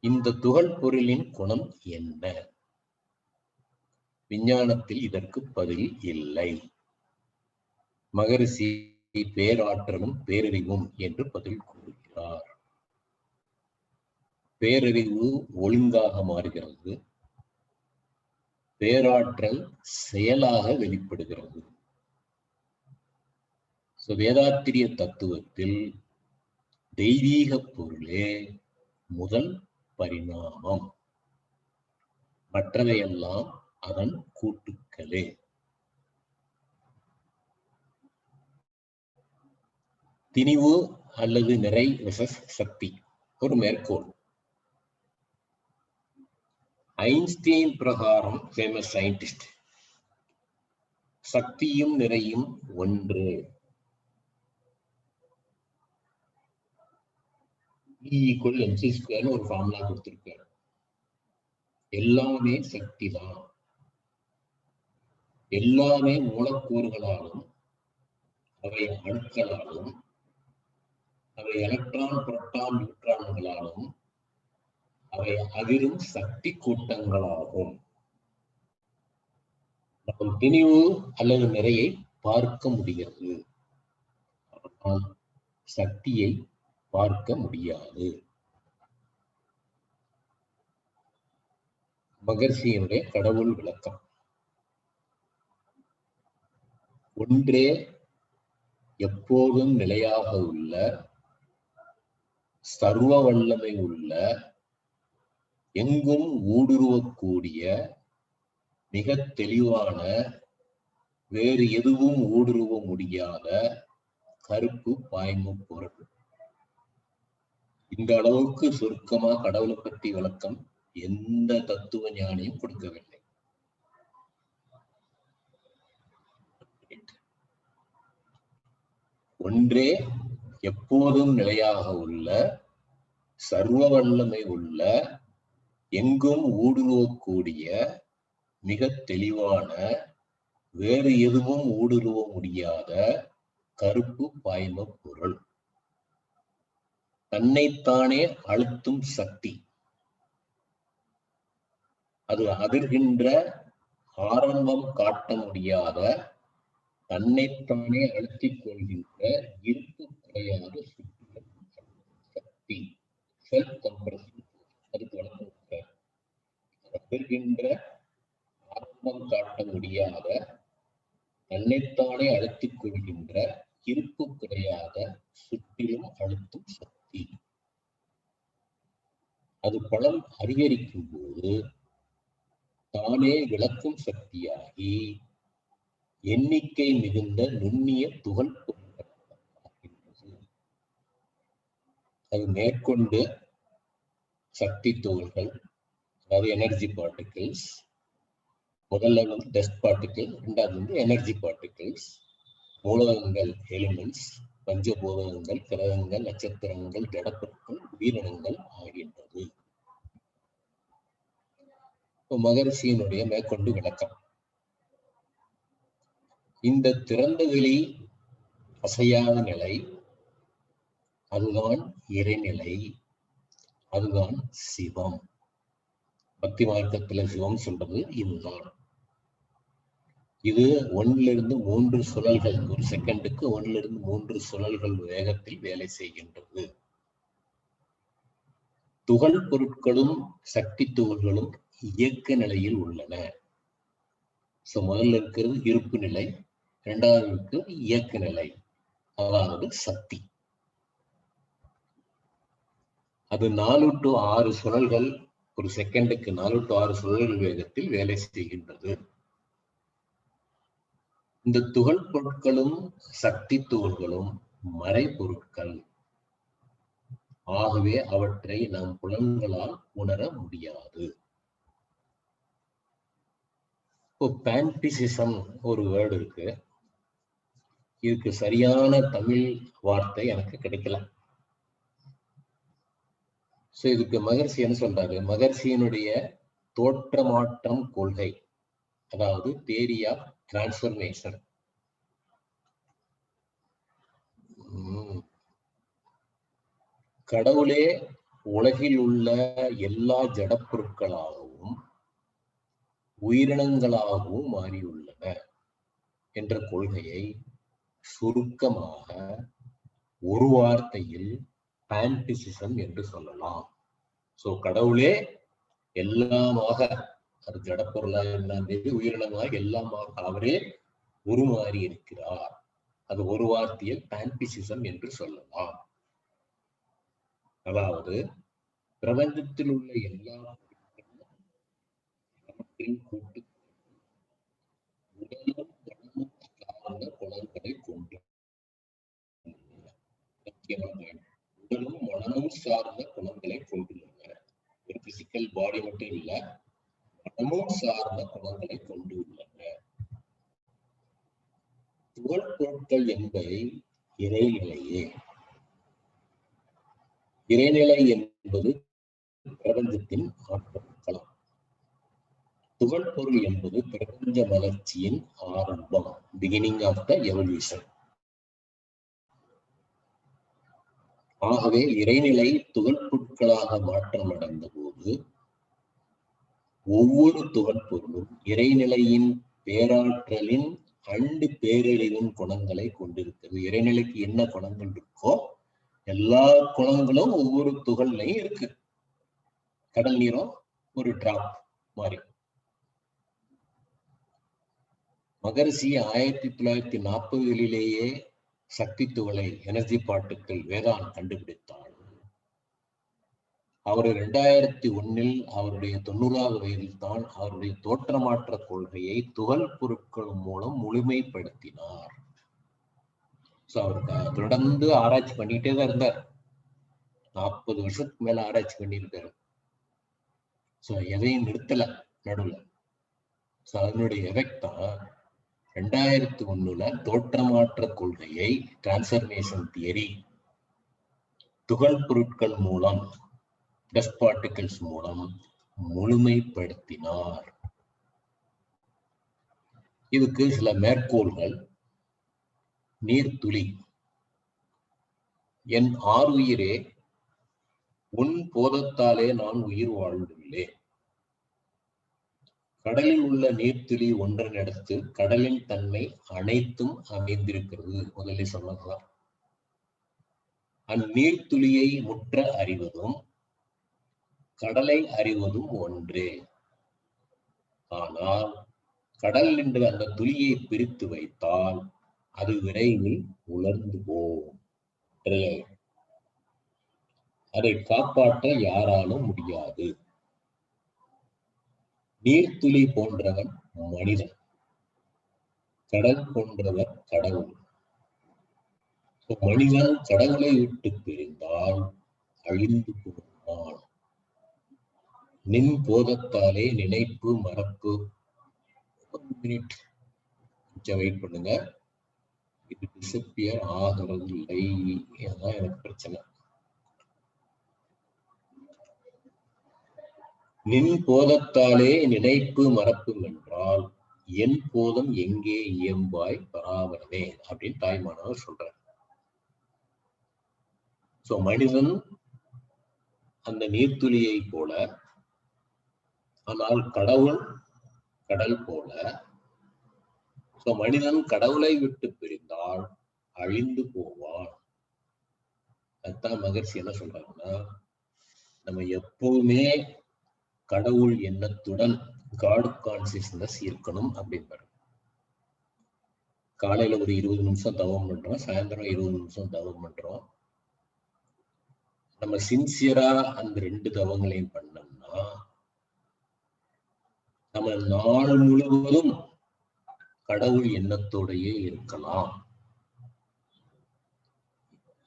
இந்த துகள் பொருளின் குணம் என்ன? விஞ்ஞானத்தில் இதற்கு பதில் இல்லை. மகரிஷி பேராற்றலும் பேரறிவும் என்று பதில் கூறுகிறார். பேரறிவு ஒழுங்காக மாறுகிறது, பேராற்றல் செயலாக வெளிப்படுகிறது. வேதாத்திரிய தத்துவத்தில் தெய்வீக பொருளே முதல் பரிணாமம், மற்றவையெல்லாம் அதன் கூட்டுக்களே. திணிவு அல்லது நிறை வெர்சஸ் சக்தி ஒரு மேற்கோள். ஐன்ஸ்டீன் பிரகாரம் ஃபேமஸ் சயின்டிஸ்ட், சக்தியும் நிறையும் ஒன்று. E=mc² ஒரு ஃபார்முலா கொடுத்திருக்காரு. எல்லாமே சக்தி தான். எல்லாமே மூலக்கூறுகளாலும் அவை அணுக்களாலும் அவை எலக்ட்ரான், புரோட்டான், நியூட்ரான்களாலும் அவை அதிரும் சக்தி கூட்டங்களாகும். நாம் திணிவு அல்லது நிறையை பார்க்க முடிகிறது, ஆனால் சக்தியை பார்க்க முடியாது. மகர்ஷியினுடைய கடவுள் விளக்கம். ஒன்றே எப்போதும் நிலையாக உள்ள, சர்வ வல்லமை உள்ள, எங்கும் ஊடுருவக்கூடிய, மிக தெளிவான, வேறு எதுவும் ஊடுருவ முடியாத கருப்பு பாய்ம பொருள். இந்த அளவுக்கு சுருக்கமா கடவுளை பற்றி விளக்கம் எந்த தத்துவ ஞானியும் கொடுக்கவில்லை. ஒன்றே எப்போதும் நிலையாக உள்ள, சர்வ வல்லமை உள்ள, எங்கும் ஊடுருவக்கூடிய, மிக தெளிவான, வேறு எதுவும் ஊடுருவ முடியாத கருப்பு பாய்ம பொருள். தன்னைத்தானே அழுத்தும் சக்தி. அது அதிர்கின்ற, ஆரம்பம் காட்ட முடியாத, தன்னைத்தானே அழுத்திக் கொள்கின்ற, இருப்பு குறையாத சக்தி. Self compression. அதுக்கு வழக்கம். அதிர்கின்ற, ஆரம்பம் காட்ட முடியாத, தன்னைத்தானே அழுத்திக் கொள்கின்ற, இருப்பு குறையாத, சுற்றிலும் அழுத்தும் சக்தி. அது பலம் அதிகரிக்கும் போது தானே விளக்கும் சக்தியாகி எண்ணிக்கை மிகுந்த நுண்ணிய துகள் அது மேற்கொண்டு சக்தி துகள்கள், அதாவது எனர்ஜி பார்ட்டிகிள்ஸ், முதல்ல வந்து டஸ்ட் பார்ட்டிகிள், இரண்டாவது வந்து எனர்ஜி பார்ட்டிகிள்ஸ், மூலகங்கள் எலிமெண்ட்ஸ், பஞ்சபூதங்கள், கிரகங்கள், நட்சத்திரங்கள், ஜடப்பொருட்கள், உயிரினங்கள் ஆகின்றது. மகரிஷியினுடைய மேற்கொண்டு விளக்கம். இந்த திறந்த வெளி அசையாத நிலை, அதுதான் இறைநிலை, அதுதான் சிவம். பக்தி மார்க்கத்துல சிவம் சொல்றது இதுதான். இது 1-3 சுழல்கள், ஒரு செகண்டுக்கு 1-3 சுழல்கள் வேகத்தில் வேலை செய்கின்றது. துகள் பொருட்களும் சக்தி துகள்களும் இயக்க நிலையில் உள்ளன. முதல்ல இருக்கிறது இருப்பு நிலை, இரண்டாவது இருக்கிறது இயக்க நிலை, அதாவது சக்தி. அது 4 to 6 சுழல்கள், ஒரு செகண்டுக்கு 4 to 6 சுழல்கள் வேகத்தில் வேலை செய்கின்றது. இந்த துகள் பொருட்களும் சக்தி துகள்களும் மறைபொருட்கள். ஆகவே அவற்றை நம் புலன்களால் உணர முடியாது. இப்போ பேண்டிசிசம் ஒரு வேர்டு இருக்கு. இதுக்கு சரியான தமிழ் வார்த்தை எனக்கு கிடைக்கல. இதுக்கு மகரிஷி என்ன சொல்றாரு? மகரிஷியினுடைய தோற்றமாற்றம் கொள்கை, அதாவது தியரி ஆஃப் டிரான்ஸ்ஃபர்மேஷன். கடவுளே உலகில் உள்ள எல்லா ஜடப்பொருட்களாகவும் உயிரினங்களாகவும் மாறியுள்ளன என்ற கொள்கையை சுருக்கமாக ஒரு வார்த்தையில் பேண்டிசிசம் என்று சொல்லலாம். கடவுளே எல்லாமாக, அது ஜடப்பொருளாக இருந்தாலும் உயிரினமாக எல்லாமாக அவரே உருமாறி இருக்கிறார். அது ஒரு வார்த்தையில் பேண்டிசிசம் என்று சொல்லலாம். அதாவது பிரபஞ்சத்தில் உள்ள எல்லா கூட்டு உடலும் மனமும் சார்ந்த குணங்களை கொண்டு, உடலும் மனமும் சார்ந்த குணங்களை கொண்டுள்ளன. ஒரு பிசிக்கல் பாடி மட்டும் இல்ல, மனமும் சார்ந்த குணங்களை கொண்டு உள்ளன. துகள் பொருட்கள் என்பவை இறைநிலையே. இறைநிலை என்பது பிரபஞ்சத்தின் ஆற்றல் களம். துகள் பொருள் என்பது பிரபஞ்ச வளர்ச்சியின் ஆரம்பம், பிகினிங் ஆஃப் த எவல்யூஷன். ஆகவே இறைநிலை துகள் பொருட்களாக மாற்றம் அடைந்த போது ஒவ்வொரு துகள் பொருளும் இறைநிலையின் பேராற்றலின் அண்டு பேரழிவின் குணங்களை கொண்டிருக்கிறது. இறைநிலைக்கு என்ன குணங்கள் இருக்கோ எல்லா குணங்களும் ஒவ்வொரு துகள்லையும் இருக்கு. கடல் நீரும் ஒரு டிராப் மாதிரி. மகரிஷி 1940களிலேயே சக்தி துகளை, எனர்ஜி பார்ட்டிகிள் வேதான் கண்டுபிடித்தார். அவர் 2001 அவருடைய 90வது வயதில் தான் அவருடைய தோற்றமாற்ற கொள்கையை துகள் பொருட்கள் மூலம் முழுமைப்படுத்தினார். அவர் தொடர்ந்து ஆராய்ச்சி பண்ணிட்டே தான் இருந்தார். 40 வருஷத்துக்கு மேல ஆராய்ச்சி பண்ணியிருக்காரு. எதையும் நிறுத்தல நடுவுல. அதனுடைய எஃபெக்ட் தான் 2001 தோற்றமாற்ற கொள்கையை, டிரான்ஸ்ஃபர்மேஷன் தியரி, துகள் பொருட்கள் மூலம், டஸ்ட் பார்ட்டிகிள்ஸ் மூலம் முழுமைப்படுத்தினார். இதுக்கு சில மேற்கோள்கள். நீர்த்துளி, என் ஆருயிரே உன் போதத்தாலே நான் உயிர் வாழ்ந்துள்ளேன். கடலில் உள்ள நீர்த்துளி ஒன்றனடுத்து கடலின் தன்மை அனைத்தும் அமைந்திருக்கிறது. முதலில் சொன்னதுதான். அந்நீர்த்துளியை முற்ற அறிவதும் கடலை அறிவதும் ஒன்றே. ஆனால் கடல் என்று அந்த துளியை பிரித்து வைத்தால் அது விரைவில் உலர்ந்து போகும். அதை காப்பாற்ற யாராலும் முடியாது. நீர்த்துளி போன்றவன் மனிதன், கடல் போன்றவர் கடவுள். மனிதன் கடவுளை விட்டு பிரிந்தால் அழிந்து போவான். நின் போதத்தாலே நினைப்பு மறப்பு. மினிட் வெயிட் பண்ணுங்க, இது டிசப்பியர் ஆகிறது இல்லை, இதுதான் எனக்கு பிரச்சனை. நின் போதத்தாலே நினைப்பு மறப்பும் என்றால் என் போதம் எங்கே இயம்பாய் பராபரமே அப்படின்னு தாய்மானவர் சொல்றார். சோ மனிதன் அந்த நீர்த்துளியை போல, ஆனால் கடவுள் கடல் போல. சோ மனிதன் கடவுளை விட்டு பிரிந்தால் அழிந்து போவான். அதுதான் மகர்ஷி என்ன சொல்றாங்கன்னா, நம்ம எப்பவுமே கடவுள் எண்ணத்துடன் காட் கான்சியஸ்னஸ் இருக்கணும் அப்படின்றாரு. காலையில ஒரு 20 நிமிஷம் தவம் பண்றோம், சாயந்தரம் 20 நிமிஷம் தவம் பண்றோம். நம்ம சின்சியரா அந்த 2 தவங்களையும் பண்ணோம்னா நம்ம நாள் முழுவதும் கடவுள் எண்ணத்தோடையே இருக்கலாம்.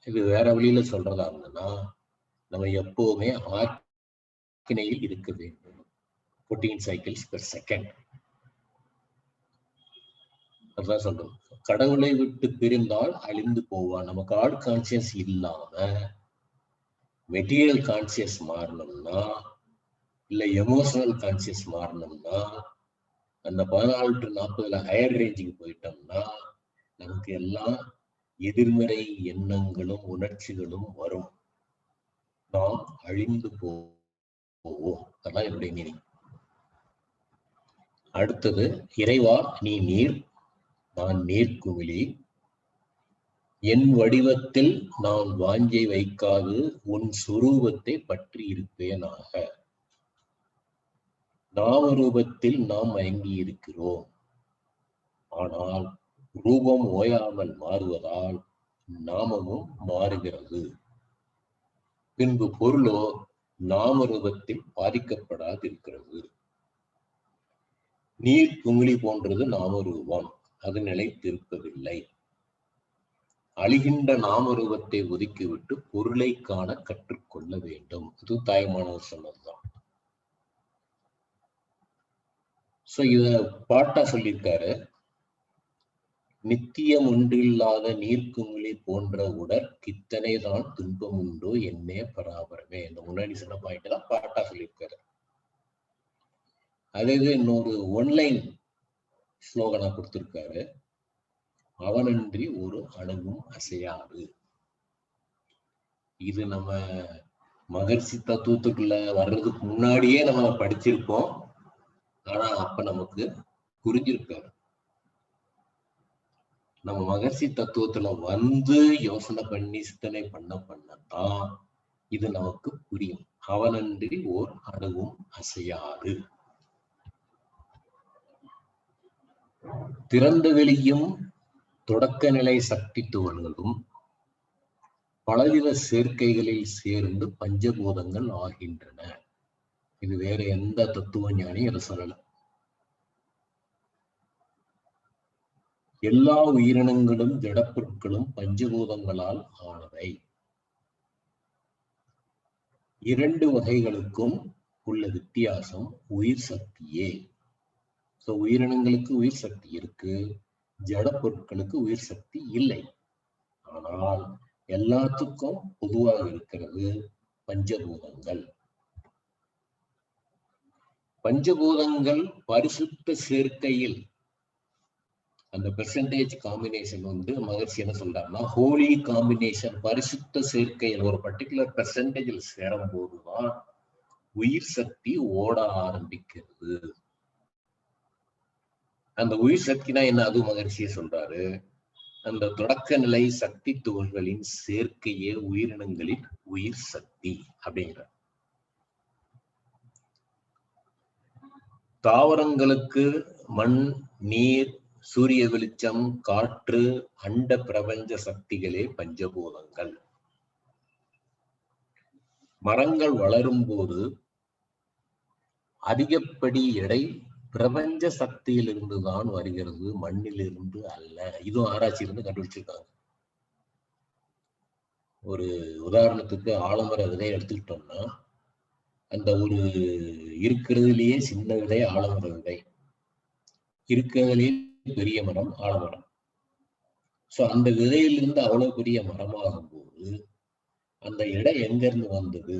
இது வேற வழியில சொல்றதா இருந்ததுன்னா, நம்ம எப்பவுமே ஆக்கினையில் இருக்க வேண்டும். 14 cycles per second. அதான் சொல்றோம், கடவுளை விட்டு பிரிந்தால் அழிந்து போவான். நம்ம காட் கான்சியஸ் இல்லாம மெட்டீரியல் கான்சியஸ் மாறணும்னா, இல்ல எமோஷனல் கான்சியஸ் மாறணும்னா, அந்த 14 to 40 ஹையர் ரேஞ்சுக்கு போயிட்டோம்னா நமக்கு எல்லாம் எதிர்மறை எண்ணங்களும் உணர்ச்சிகளும் வரும். நாம் அழிந்து போவோம். அதான் என்னுடைய மீனிங். அடுத்தது, இறைவா நீ நீர், நான் நீர்க்குமிழி, என் வடிவத்தில் நான் வாஞ்சை வைக்காது உன் சுரூபத்தை பற்றி இருப்பேனாக. நாம ரூபத்தில் நாம் மயங்கி இருக்கிறோம். ஆனால் ரூபம் ஓயாமல் மாறுவதால் நாமமும் மாறுகிறது. பின்பு பொருளோ நாம ரூபத்தில் பாதிக்கப்படாது இருக்கிறது. நீர் குமிழி போன்றது நாம ரூபம், அது நிலைத்திருப்பதில்லை. அழிகின்ற நாம ரூபத்தை ஒதுக்கிவிட்டு பொருளை காண கற்றுக்கொள்ள வேண்டும். இது தாய்மானவர் சொன்னதுதான். சோ இத பாட்டா சொல்லியிருக்காரு. நித்தியம் ஒன்றில்லாத நீர்க்குமிழி போன்ற உடற்கித்தனை தான் துன்பம் உண்டோ என்னே பராபரமே. இந்த முன்னாடி சொன்ன பாயிண்ட் தான் பாட்டா சொல்லியிருக்காரு. அதே இன்னொரு ஒன்லைன் ஸ்லோகனா கொடுத்திருக்காரு. அவனன்றி ஒரு அணுவும் அசையாது. இது நம்ம மகர்ஷி தத்துவத்துக்குள்ள வர்றதுக்கு முன்னாடியே நம்ம படிச்சிருப்போம். ஆனா அப்ப நமக்கு புரிஞ்சிருக்காரு. நம்ம மகர்ஷி தத்துவத்துல வந்து யோசனை பண்ணி சிந்தனை பண்ணத்தான் இது நமக்கு புரியும். அவனன்றி ஓர் அணுவும் அசையாது. திறந்த வெளியும் தொடக்க நிலை சக்தி துகள்களும் பலவித சேர்க்கைகளில் சேர்ந்து பஞ்சபூதங்கள் ஆகின்றன. இது வேற எந்த தத்துவ ஞானியும் அதை சொல்லல. எல்லா உயிரினங்களும் ஜடப்பொருட்களும் பஞ்சபூதங்களால் ஆனவை. 2 வகைகளுக்கும் உள்ள வித்தியாசம் உயிர் சக்தியே. உயிரினங்களுக்கு உயிர் சக்தி இருக்கு, ஜட பொருட்களுக்கு உயிர் சக்தி இல்லை. ஆனால் எல்லாத்துக்கும் பொதுவாக இருக்கிறது பஞ்சபூதங்கள். பஞ்சபூதங்கள் பரிசுத்த சேர்க்கையில் அந்த பெர்சன்டேஜ் காம்பினேஷன் மகர்ஷி என்ன சொல்றாருன்னா, ஹோலி காம்பினேஷன், பரிசுத்த சேர்க்கையில் ஒரு பர்டிகுலர் பெர்சன்டேஜில் சேரும் போதுதான் உயிர் சக்தி ஓட ஆரம்பிக்கிறது. அந்த உயிர் சக்தினா என்ன, அது மகர்ஷியே சொல்றாரு. அந்த தொடக்க நிலை சக்தி துகள்களின் சேர்க்கையே உயிரினங்களின் உயிர் சக்தி அப்படிங்கிற. தாவரங்களுக்கு மண், நீர், சூரிய வெளிச்சம், காற்று, அண்ட பிரபஞ்ச சக்திகளே பஞ்சபூதங்கள். மரங்கள் வளரும் போது அதிகப்படி எடை பிரபஞ்ச சக்தியிலிருந்து தான் வருகிறது, மண்ணிலிருந்து அல்ல. இதுவும் ஆராய்ச்சியிலிருந்து கண்டுபிடிச்சிருக்காங்க. ஒரு உதாரணத்துக்கு ஆலமர விதையை எடுத்துக்கிட்டோம்னா, அந்த ஒரு இருக்கிறதுலயே சின்ன விதை ஆலமர விதை, இருக்கிறதுலயே பெரிய மரம் ஆலமரம். சோ அந்த விதையிலிருந்து அவ்வளவு பெரிய மரமாகும் போது அந்த எடை எங்க இருந்து வந்தது?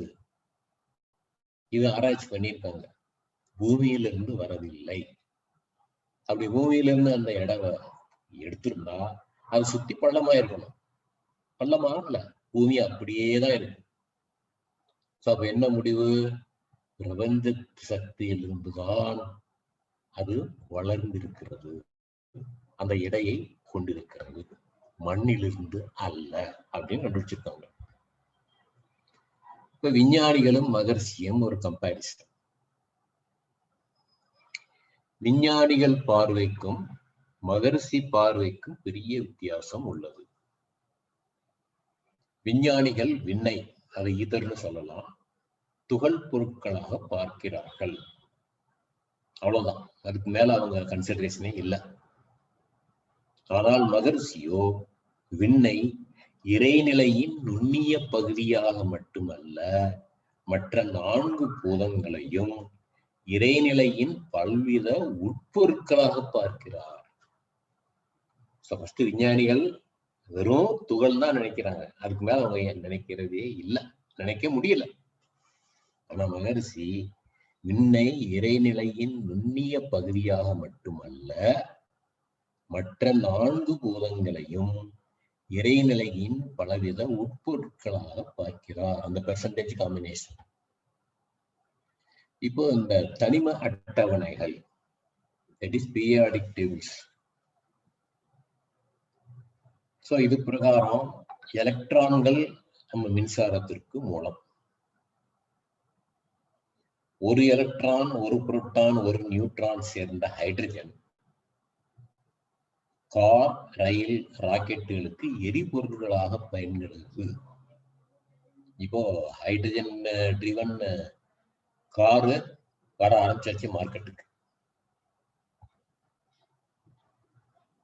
இது ஆராய்ச்சி பண்ணியிருக்காங்க. பூமியிலிருந்து வரவில்லை. அப்படி பூமியிலிருந்து அந்த எடை எடுத்திருந்தா அது சுத்தி பள்ளமா இருக்கணும். பள்ளமாகல, பூமி அப்படியேதான் இருக்கு. அப்ப என்ன முடிவு? பிரபஞ்ச சக்தியிலிருந்துதான் அது வளர்ந்திருக்கிறது, அந்த எடையை கொண்டிருக்கிறது, மண்ணிலிருந்து அல்ல அப்படின்னு கண்டுபிடிச்சிருக்காங்க. இப்ப விஞ்ஞானிகளும் மகர்ஷியும் ஒரு கம்பேரிசன். விஞ்ஞானிகள் பார்வைக்கும் மகர்ஷி பார்வைக்கும் பெரிய வித்தியாசம் உள்ளது. விஞ்ஞானிகள் விண்ணை, அதை ஈதர்னு சொல்லலாம், துகள் பொருட்களாக பார்க்கிறார்கள். அவ்வளவுதான், அதுக்கு மேல அவங்க கன்சிடரேஷனே இல்லை. ஆனால் மகர்ஷியோ விண்ணை இறைநிலையின் நுண்ணிய பகுதியாக மட்டுமல்ல, மற்ற 4 பூதங்களையும் இறைநிலையின் பல்வித உட்பொருட்களாக பார்க்கிறார். விஞ்ஞானிகள் வெறும் துகள் தான் நினைக்கிறாங்க, அதுக்கு மேல அவங்க நினைக்கிறதே இல்லை, நினைக்க முடியல. ஆனா மகர்ஷி விண்ணை இறைநிலையின் நுண்ணிய பகுதியாக மட்டுமல்ல, மற்ற 4 பூதங்களையும் இறைநிலையின் பலவித உட்பொருட்களாக பார்க்கிறார். அந்த பெர்சன்டேஜ் காம்பினேஷன். இப்போ இந்த தனிம அட்டவணைகள், that is periodic tables. So இது பிரகாரம் எலக்ட்ரான்கள் நம்ம மின்சாரத்திற்கு மூலம். ஒரு எலக்ட்ரான், ஒரு புரோட்டான், ஒரு நியூட்ரான் சேர்ந்த ஹைட்ரஜன் கார், ரயில், ராக்கெட்டுகளுக்கு எரிபொருள்களாக பயன்படுகிறது. இப்போ ஹைட்ரஜன் ட்ரிவன் காரு வர ஆரம்பிச்சாச்சு மார்க்கெட்டுக்கு.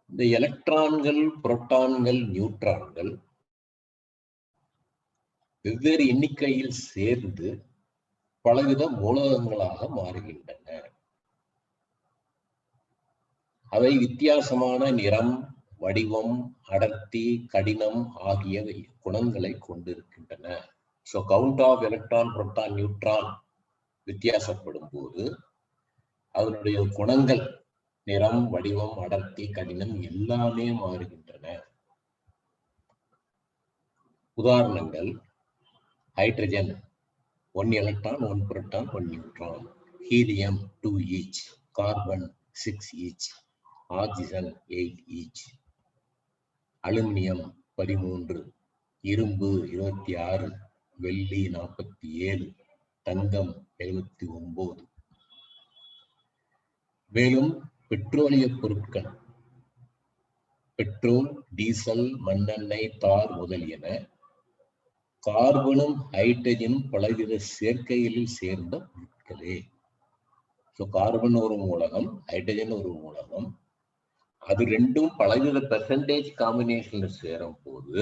இந்த எலக்ட்ரான்கள், புரோட்டான்கள், நியூட்ரான்கள் வெவ்வேறு எண்ணிக்கையில் சேர்ந்து பலவித மூலகங்களாக மாறுகின்றன. அவை வித்தியாசமான நிறம், வடிவம், அடர்த்தி, கடினம் ஆகிய குணங்களை கொண்டிருக்கின்றன. So count of electron, proton, neutron வித்தியாசப்படும் போது அதனுடைய குணங்கள், நிறம், வடிவம், அடர்த்தி, கடினம் எல்லாமே மாறுகின்றன. உதாரணங்கள்: hydrogen 1 electron, 1 proton, 1 neutron. Helium 2 each. Carbon 6 each. Oxygen 8 each. Aluminium 13, இரும்பு 26, வெள்ளி 47, தங்கம் 79. மேலும் பெட்ரோலிய பொருட்கள், பெட்ரோல், டீசல், மண்ணெண்ணெய், தார் முதலியன கார்பனும் ஹைட்ரஜனும் பலவித சேர்க்கைகளில் சேர்ந்த பொருட்களே. கார்பன் ஒரு மூலகம், ஹைட்ரஜன் ஒரு மூலகம். அது ரெண்டும் பலவித பெர்சன்டேஜ் காம்பினேஷன்ல சேரும் போது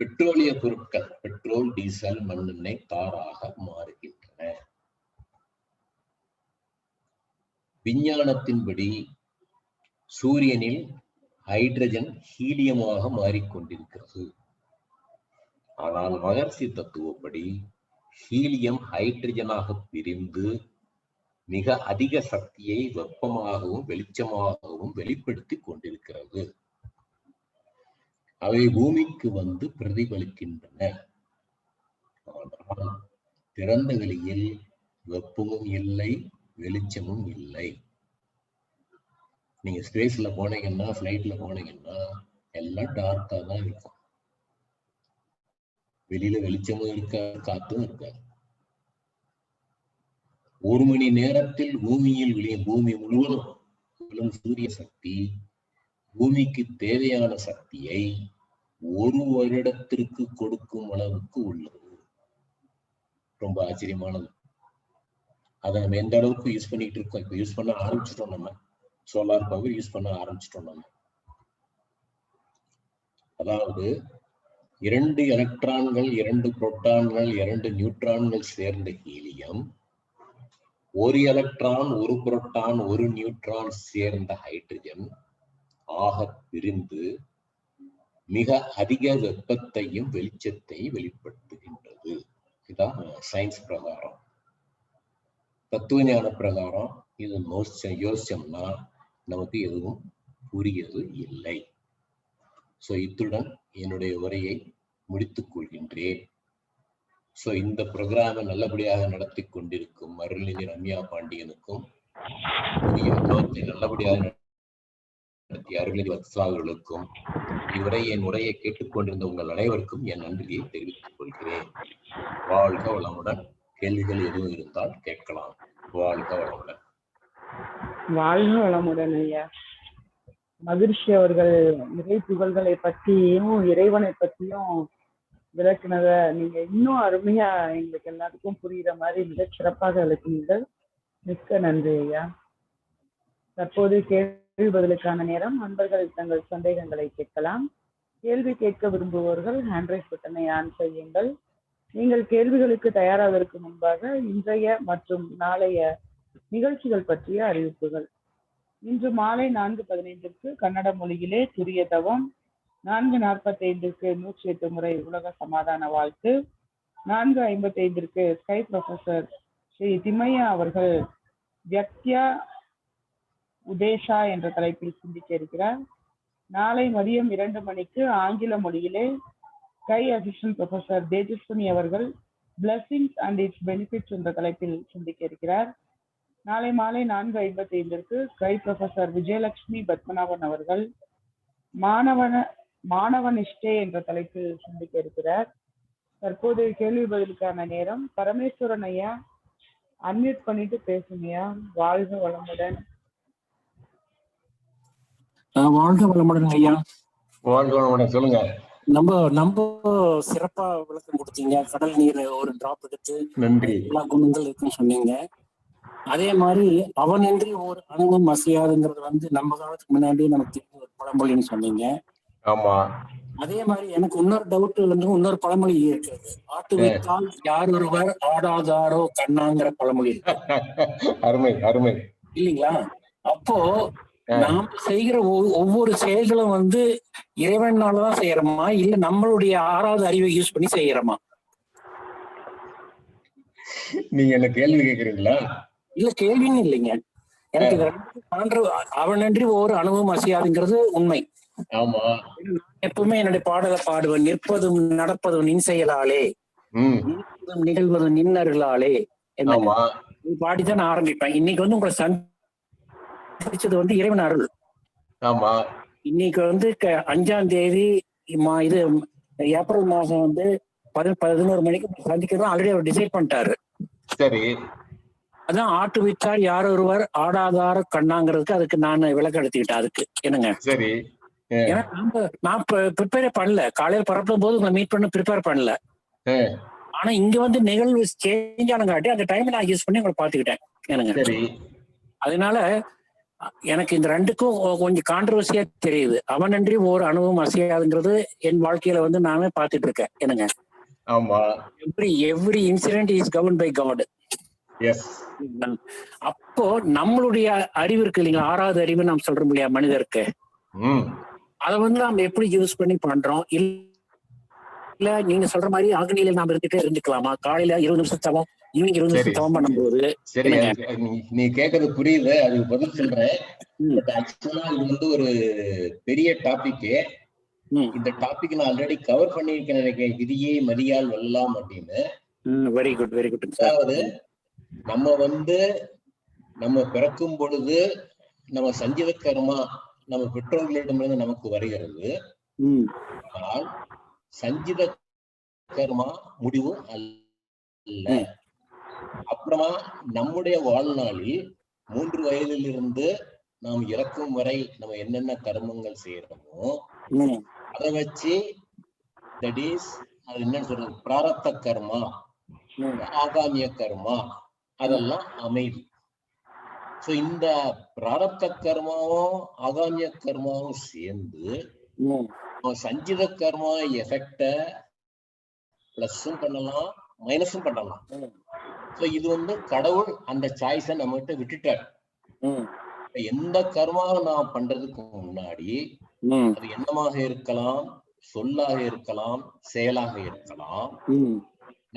பெட்ரோலிய பொருட்கள், பெட்ரோல், டீசல், மண்ணெண்ணெய், தாராக மாறுகின்றன. விஞ்ஞானத்தின்படி சூரியனில் ஹைட்ரஜன் ஹீலியமாக மாறிக்கொண்டிருக்கிறது. ஆனால் மகர்ஷி தத்துவப்படி ஹீலியம் ஹைட்ரஜனாக பிரிந்து மிக அதிக சக்தியை வெப்பமாகவும் வெளிச்சமாகவும் வெளிப்படுத்தி கொண்டிருக்கிறது. அவை பூமிக்கு வந்து பிரதிபலிக்கின்றன. ஆனால் திறந்த வெளியில் வெப்பமும் இல்லை, வெளிச்சமும் இல்லை. நீங்க ஸ்பேஸ்ல போனீங்கன்னா, பிளைட்ல போனீங்கன்னா எல்லாம் டார்க்கா தான் இருக்கும். வெளியில வெளிச்சமும் இருக்காது, காத்தும் இருக்காது. 1 மணி நேரத்தில் பூமி முழுவதும் விழும் சூரிய சக்தி பூமிக்கு தேவையான சக்தியை 1 வருடத்திற்கு கொடுக்கும் அளவுக்கு உள்ளது. ரொம்ப ஆச்சரியமானது. அதை நம்ம எந்த அளவுக்கு யூஸ் பண்ணிட்டு இருக்கோம். இப்ப யூஸ் பண்ண ஆரம்பிச்சிட்டோம். நம்ம சோலார் பவர் யூஸ் பண்ண ஆரம்பிச்சிட்டோம். நம்ம அதாவது 2 எலக்ட்ரான்கள், 2 புரோட்டான்கள், 2 நியூட்ரான்கள் சேர்ந்த ஹீலியம், 1 எலக்ட்ரான், 1 புரோட்டான், 1 நியூட்ரான் சேர்ந்த ஹைட்ரஜன் ஆக பிரிந்து மிக அதிக வெப்பத்தையும் வெளிச்சத்தை வெளிப்படுத்துகின்றது. இதுதான் சயின்ஸ் பிரகாரம். தத்துவ ஞான பிரகாரம் இது யோசிச்சோம்னா நமக்கு எதுவும் புரியது இல்லை. சோ இத்துடன் என்னுடைய உரையை முடித்துக் கொள்கின்றேன். சோ இந்த ப்ரோக்ராமை நல்லபடியாக நடத்தி கொண்டிருக்கும் அருள்நிதி ரம்யா பாண்டியனுக்கும் வினோத்தை நல்லபடியாக நடத்திய அருள்நிதி வத்சா அவர்களுக்கும் என் உரையை கேட்டுக்கொண்டிருந்த உங்கள் அனைவருக்கும் என் நன்றியை தெரிவித்துக் கொள்கிறேன். வாழ்க வளமுடன். கேள்விகள் எதுவும் இருந்தால் கேட்கலாம். வாழ்க வளமுடன். வாழ்க வளமுடன் ஐயா. மகிழ்ச்சி அவர்கள் இறை புகழ்களை பற்றியும் இறைவனை பற்றியும் விளக்குனத நீங்க இன்னும் அருமையா எங்களுக்கு எல்லாத்துக்கும் புரியுற மாதிரி மிகச் சிறப்பாக விளக்குனீர்கள். மிக்க நன்றி ஐயா. தற்போது கேள்வி பதிலுக்கான நேரம். நண்பர்கள் தங்கள் சந்தேகங்களை கேட்கலாம். கேள்வி கேட்க விரும்புபவர்கள் ஹேண்ட் ரைஸ் பட்டனை ஆன் செய்யுங்கள். நீங்கள் கேள்விகளுக்கு தயாராவதற்கு முன்பாக இன்றைய மற்றும் நாளைய நிகழ்ச்சிகள் பற்றிய அறிவிப்புகள். இன்று மாலை 4:15 கன்னட மொழியிலே துரிய தவம், 4:45 108 முறை உலக சமாதான வாழ்த்து, 4:55 ஸ்கை ப்ரொஃபசர் ஸ்ரீ திம்மையா அவர்கள் வியக்தியா உதேஷா என்ற தலைப்பில் சிந்திக்க இருக்கிறார். நாளை மதியம் 2 மணிக்கு ஆங்கில மொழியிலே ஸ்கை அசிஸ்டன்ட் ப்ரொஃபசர் தேஜஸ்வினி அவர்கள் பிளஸிங்ஸ் அண்ட் இட்ஸ் பெனிஃபிட்ஸ் என்ற தலைப்பில் சிந்திக்க இருக்கிறார். நாளை மாலை 4:55 ஸ்கை ப்ரொஃபசர் விஜயலட்சுமி பத்மநாபன் அவர்கள் மாணவனிஷ்டே என்ற தலைப்பில் சிந்திக்க இருக்கிறார். தற்போது கேள்வி பதிலுக்கான நேரம். பரமேஸ்வரன் ஐயா அன்மியூட் பண்ணிட்டு பேசுங்கய்யா. வாழ்க வளமுடன். வாழ்க வளமுடன் ஐயா. வாழ்க வளமுடன். சொல்லுங்க. நம்ம சிறப்பா விளக்கம் கொடுத்தீங்க. கடல் நீர் ஒரு டிராப் எடுத்து நன்றி. எல்லா குணங்கள் இருக்குன்னு சொன்னீங்க. அதே மாதிரி அவனின்றி ஒரு அணுவும் அசையாதுங்கிறது நம்ம காலத்துக்கு முன்னாடி நமக்கு தெரிஞ்ச ஒரு பழமொழின்னு சொன்னீங்க. ஆமா. அதே மாதிரி எனக்கு இன்னொரு டவுட் இன்னொரு பழமொழி இருக்கிறது. ஆட்டு வைத்தால் யார் ஒருவர் ஆடாதாரோ கண்ணாங்கிற பழமொழி இருக்கு. அருமை அருமை இல்லைங்களா? அப்போ நாம செய்கிற ஒவ்வொரு செயல்களும் இறைவனாலதான் செய்யறோமா, இல்ல நம்மளுடைய 6வது அறிவை யூஸ் பண்ணி செய்யறோமா? நீங்க என்ன கேள்வி கேக்குறீங்களா? இல்ல கேள்வின்னு இல்லைங்க. எனக்கு அவனன்றி ஒரு அணுவும் அசையாதுங்கிறது உண்மை. ஆமா. எப்பவுமே என்னுடைய பாடலை பாடுவேன். நிற்பதும் நடப்பதும் நின் செயலாலே, நிகழ்வதும் நின்னர்களாலே பாடிதான் நான் ஆரம்பிப்பேன். இன்னைக்கு உங்களை சந்திச்சது இறைவன் அருள். ஆமா. இன்னைக்கு 5ஆம் தேதி இது ஏப்ரல் மாசம் 11 மணிக்கு சந்திக்கிறதா ஆல்ரெடி அவர் டிசைட் பண்ணிட்டாரு. சரி. அதான் ஆட்டு வித்தார் யார் ஒருவர் ஆடாதார கண்ணாங்கிறதுக்கு அதுக்கு நான் விளக்கம் எடுத்துக்கிட்டேன். அதுக்கு என்னங்க? சரி. ஏன்னா நான் ப்ரிப்பேரே பண்ணல. காலையில பரப்பும் போது உங்களை மீட் பண்ண ப்ரிப்பேர் பண்ணல. ஆனா இங்க நிகழ்வு சேஞ்ச் ஆனங்காட்டி அந்த டைம் நான் யூஸ் பண்ணி உங்களை பாத்துக்கிட்டேன். எனக்கு அதனால எனக்கு இந்த ரெண்டுக்கும் கொஞ்சம் கான்ட்ரவர்சியா தெரியுது. அவனன்றி ஒரு அணுவும் அசையாதுங்கிறது என் வாழ்க்கையில நானே பாத்துட்டு இருக்கேன். என்னங்க? ஆமா. Every incident is governed by God. அப்போ நம்மளுடைய அறிவு இருக்கு இல்லைங்களா, 6வது அறிவு நாம் சொல்றோம் இல்லையா மனிதருக்கு, அதை நாம எப்படி யூஸ் பண்ணி பண்றோம்? இல்ல நீங்க சொல்ற மாதிரி அக்னியில நாம இருந்துக்கலாமா? காலையில 20 நிமிஷம் தவம், ஈவினிங் 20 நிமிஷம் தவம் பண்ணும்போது. சரி, நீ கேக்குறது புரியுது. அதுக்கு பதில் சொல்றேன். ஆக்சுவலா இது ஒரு பெரிய டாபிக். இந்த டாபிக் நான் ஆல்ரெடி கவர் பண்ணிருக்கேன் நினைக்கிறேன். விதியை மதியால் வெல்லலாம் அப்படின்னு. Very good very good. அதாவது நம்ம பிறக்கும் பொழுது நம்ம சஞ்சித கர்மா நம்ம பெற்றோர்களிடமிருந்து நமக்கு வருகிறது. ஆனால் சஞ்சித கர்மா முடிவு அல்ல. அப்புறமா நம்முடைய வாழ்நாளில் 3 வயதிலிருந்து நாம் இறக்கும் வரை நம்ம என்னென்ன கர்மங்கள் செய்யறோமோ அதை வச்சு தட் இஸ் அது என்ன சொல்றது பிராரப்த கர்மா ஆகாமிய கர்மா, அதெல்லாம் அமைதி. சோ இந்த பிராரப்த கர்மாவும் ஆகாமிய கர்மாவும் சேர்ந்து சஞ்சித கர்மா எஃபெக்ட பிளஸும் பண்ணலாம் மைனஸும் பண்ணலாம். சோ இது கடவுள் அந்த சாய்ஸை நம்மகிட்ட விட்டுட்டார். எந்த கர்மாவை நான் பண்றதுக்கு முன்னாடி அது எண்ணமாக இருக்கலாம், சொல்லாக இருக்கலாம், செயலாக இருக்கலாம்,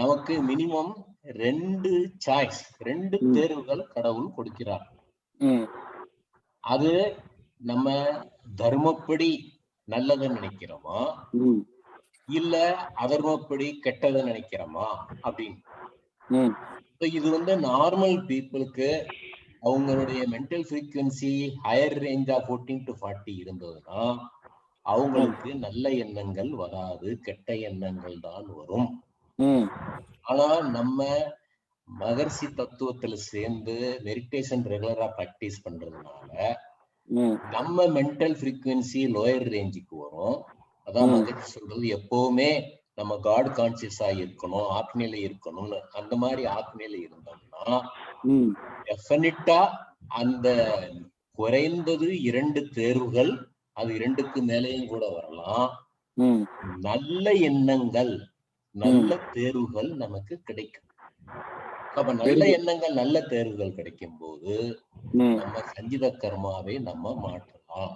நமக்கு மினிமம் 2 சாய்ஸ், 2 தேர்வுகள் கடவுள் கொடுக்கிறார். அது நம்ம தர்மப்படி நல்லதுன்னு நினைக்கிறோமா இல்ல அதர்மப்படி கெட்டதுன்னு நினைக்கிறோமா அப்படின்னு. இது நார்மல் பீப்புளுக்கு அவங்களுடைய mental frequency higher range of 14 to 40 இருந்ததுன்னா அவங்களுக்கு நல்ல எண்ணங்கள் வராது, கெட்ட எண்ணங்கள் தான் வரும். ஆனா நம்ம மகர்ஷி தத்துவத்துல சேர்ந்து மெடிடேஷன் ரெகுலரா பிராக்டிஸ் பண்றதுனால நம்ம மென்டல் ஃப்ரீக்வன்சி லோயர் ரேஞ்சுக்கு வரும். அதான் மகர்ஷி சொல்றது எப்பவுமே நம்ம காட் கான்சியஸா இருக்கணும், ஆத்மீல இருக்கணும்னு. அந்த மாதிரி ஆத்மீல இருந்தோம்னா டெஃபினட்டா அந்த குறைந்தது 2 தேர்வுகள், அது 2க்கு மேலேயும் கூட வரலாம், நல்ல எண்ணங்கள் நல்ல தேர்வுகள் நமக்கு கிடைக்கும். அப்ப நல்ல எண்ணங்கள் நல்ல தேர்வுகள் கிடைக்கும் போது நம்ம சஞ்சித கர்மாவை நம்ம மாற்றலாம்.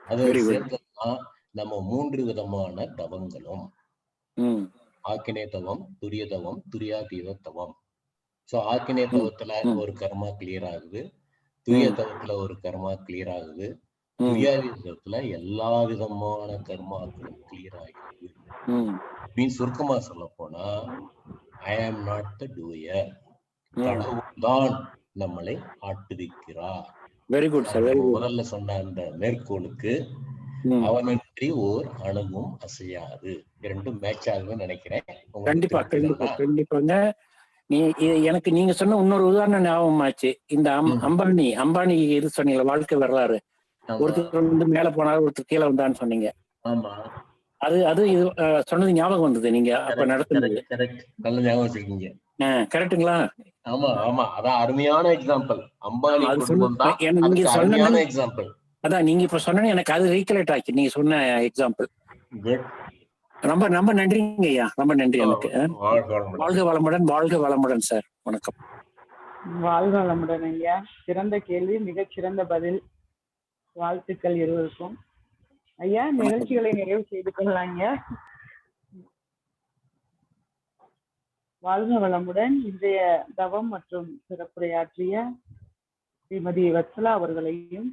அது சேர்ந்ததுதான் நம்ம 3 விதமான தவங்களும், ஆக்கினே தவம், துரிய தவம், துரியாதீத தவம். சோ ஆக்கினே தவத்துல ஒரு கர்மா கிளியர் ஆகுது, துரிய தவத்துல ஒரு கர்மா கிளியர் ஆகுது, துரியாதீதத்துல எல்லா விதமான கர்மாக்களும் கிளியர் ஆகிறது. மீன் சுருக்கமா சொல்ல போனா ஐ ஆம் நாட் த டூயர், கடவுள் தான் நம்மளை ஆட்டுவிக்கிறார். Very good sir. முதல்ல சொன்ன அந்த மேற்கோளுக்கு அவனின்றி ஓர் அணுவும் அசையாது, 2 மேட்ச் ஆகுதுன்னு நினைக்கிறேன். கண்டிப்பா கண்டிப்பா கண்டிப்பாங்க. எனக்கு நீங்க சொன்ன இன்னொரு உதாரணம் ஞாபகம் ஆச்சு. இந்த அம்பானி இது சொன்னீங்க, வாழ்க்கை வரலாறு. ஒருத்தர் மேல போனாரு, ஒருத்தர் கீழே வந்தான்னு சொன்னீங்க. ஆமா, அது இது சொன்னது ஞாபகம் வந்தது. நீங்க அப்ப நடத்துனது நல்ல ஞாபகம் வச்சிருக்கீங்க. கரெக்டுங்களா? ஆமா ஆமா, அதான் அருமையான எக்ஸாம்பிள். அம்பானி நீங்க சொன்ன எக்ஸாம்பிள் அதான் நீங்க இப்ப சொன்ன எனக்கு அது ரீகலெக்ட் ஆச்சு, நீங்க சொன்ன எக்ஸாம்பிள். ரொம்ப ரொம்ப நன்றிங்க ஐயா, ரொம்ப நன்றி. எனக்கு வாழ்க வளமுடன், வாழ்க வளமுடன் சார். வணக்கம். வாழ்க வளமுடன் ஐயா. சிறந்த கேள்வி, மிகச்சிறந்த பதில். வாழ்த்துக்கள் இருவருக்கும். ஐயா, நிகழ்ச்சிகளை நிறைவு செய்து கொள்ளலாங்க. வாழ்க வளமுடன். இன்றைய தவம் மற்றும் சிறப்புரையாற்றிய ஸ்ரீமதி வத்சலா அவர்களையும்,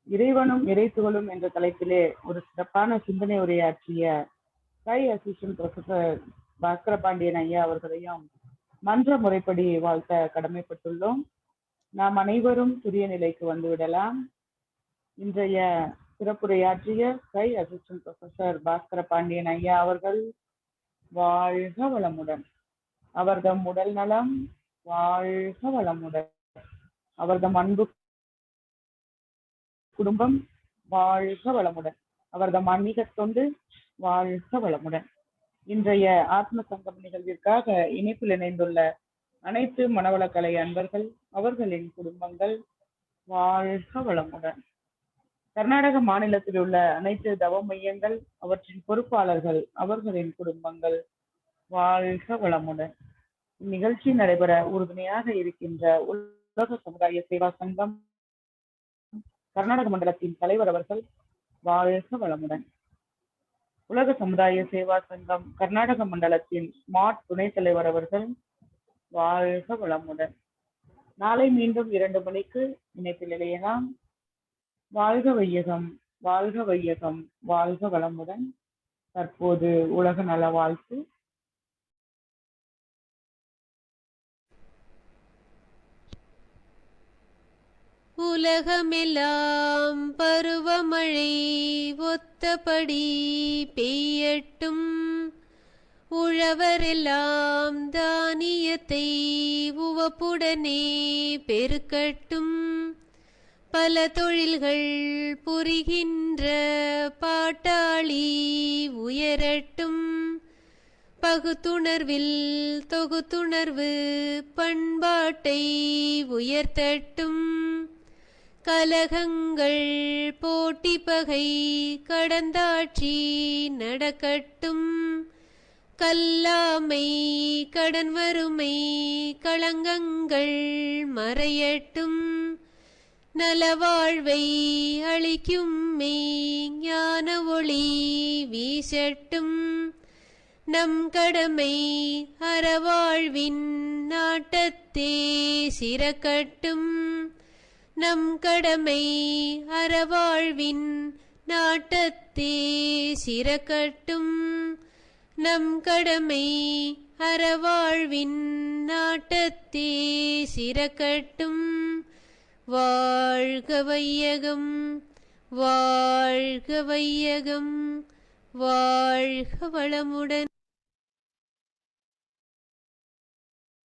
இறைவனும் இறைத்துகளும் என்ற தலைப்பிலே ஒரு சிறப்பான சிந்தனை உரையாற்றிய SKY assistant professor Bhaskara Pandian ஐயா அவர்களையும் மன்ற முறைப்படி வாழ்த்த கடமைப்பட்டுள்ளோம். நாம் அனைவரும் துரிய நிலைக்கு வந்துவிடலாம். இன்றைய சிறப்புரையாற்றிய ஸ்கை அசிஸ்டன்ட் ப்ரொஃபசர் பாஸ்கர பாண்டியன் ஐயா அவர்கள் வாழ்க வளமுடன். அவர்தம் உடல் நலம் வாழ்க வளமுடன். அவர்தம் அன்பு குடும்பம் வாழ்க வளமுடன். அவர்தம் ஆன்மீக தொண்டு வாழ்க வளமுடன். இன்றைய ஆத்ம சங்கம் நிகழ்விற்காக இணைப்பில் இணைந்துள்ள அனைத்து மனவளக்கலை அன்பர்கள், அவர்களின் குடும்பங்கள் வாழ்க வளமுடன். கர்நாடக மாநிலத்தில் உள்ள அனைத்து தவ மையங்கள், அவற்றின் பொறுப்பாளர்கள், அவர்களின் குடும்பங்கள் வாழ்க வளமுடன். இந்நிகழ்ச்சி நடைபெற உறுதுணையாக இருக்கின்ற உலக சமுதாய சேவா சங்கம் கர்நாடக மண்டலத்தின் தலைவர் அவர்கள் வாழ்க வளமுடன். உலக சமுதாய சேவா சங்கம் கர்நாடக மண்டலத்தின் ஸ்மார்ட் துணைத் தலைவர் அவர்கள் வாழ்க வளமுடன். நாளை மீண்டும் 2 மணிக்கு இணைப்பில் இணையலாம். வாழ்க வையகம், வாழ்க வையகம், வாழ்க வளமுடன். தற்போது உலக நல வாழ்த்து. உலகமெல்லாம் பருவமழை ஒத்தபடி பெய்யட்டும். உழவரெல்லாம் தானியத்தை உவப்புடனே பெருக்கட்டும். பல தொழில்கள் புரிகின்ற பாட்டாளி உயரட்டும். பகுத்துணர்வில் தொகுத்துணர்வு பண்பாட்டை உயர்த்தட்டும். கலகங்கள் போட்டி பகை கடந்தாட்சி நடக்கட்டும். கல்லாமை கடன் வறுமை களங்கங்கள் மறையட்டும். நலவாழ்வை அளிக்கும் ஞான ஒளி வீசட்டும். நம் கடமை அறவாழ்வின் நாட்டத்தே சிறக்கட்டும். நம் கடமை அறவாழ்வின் நாட்டத்தே சிறக்கட்டும். நம் கடமை அறவாழ்வின் நாட்டத்தே சிறக்கட்டும். வாழ்க வையகம், வாழ்க வையகம், வாழ்க வளமுடன்.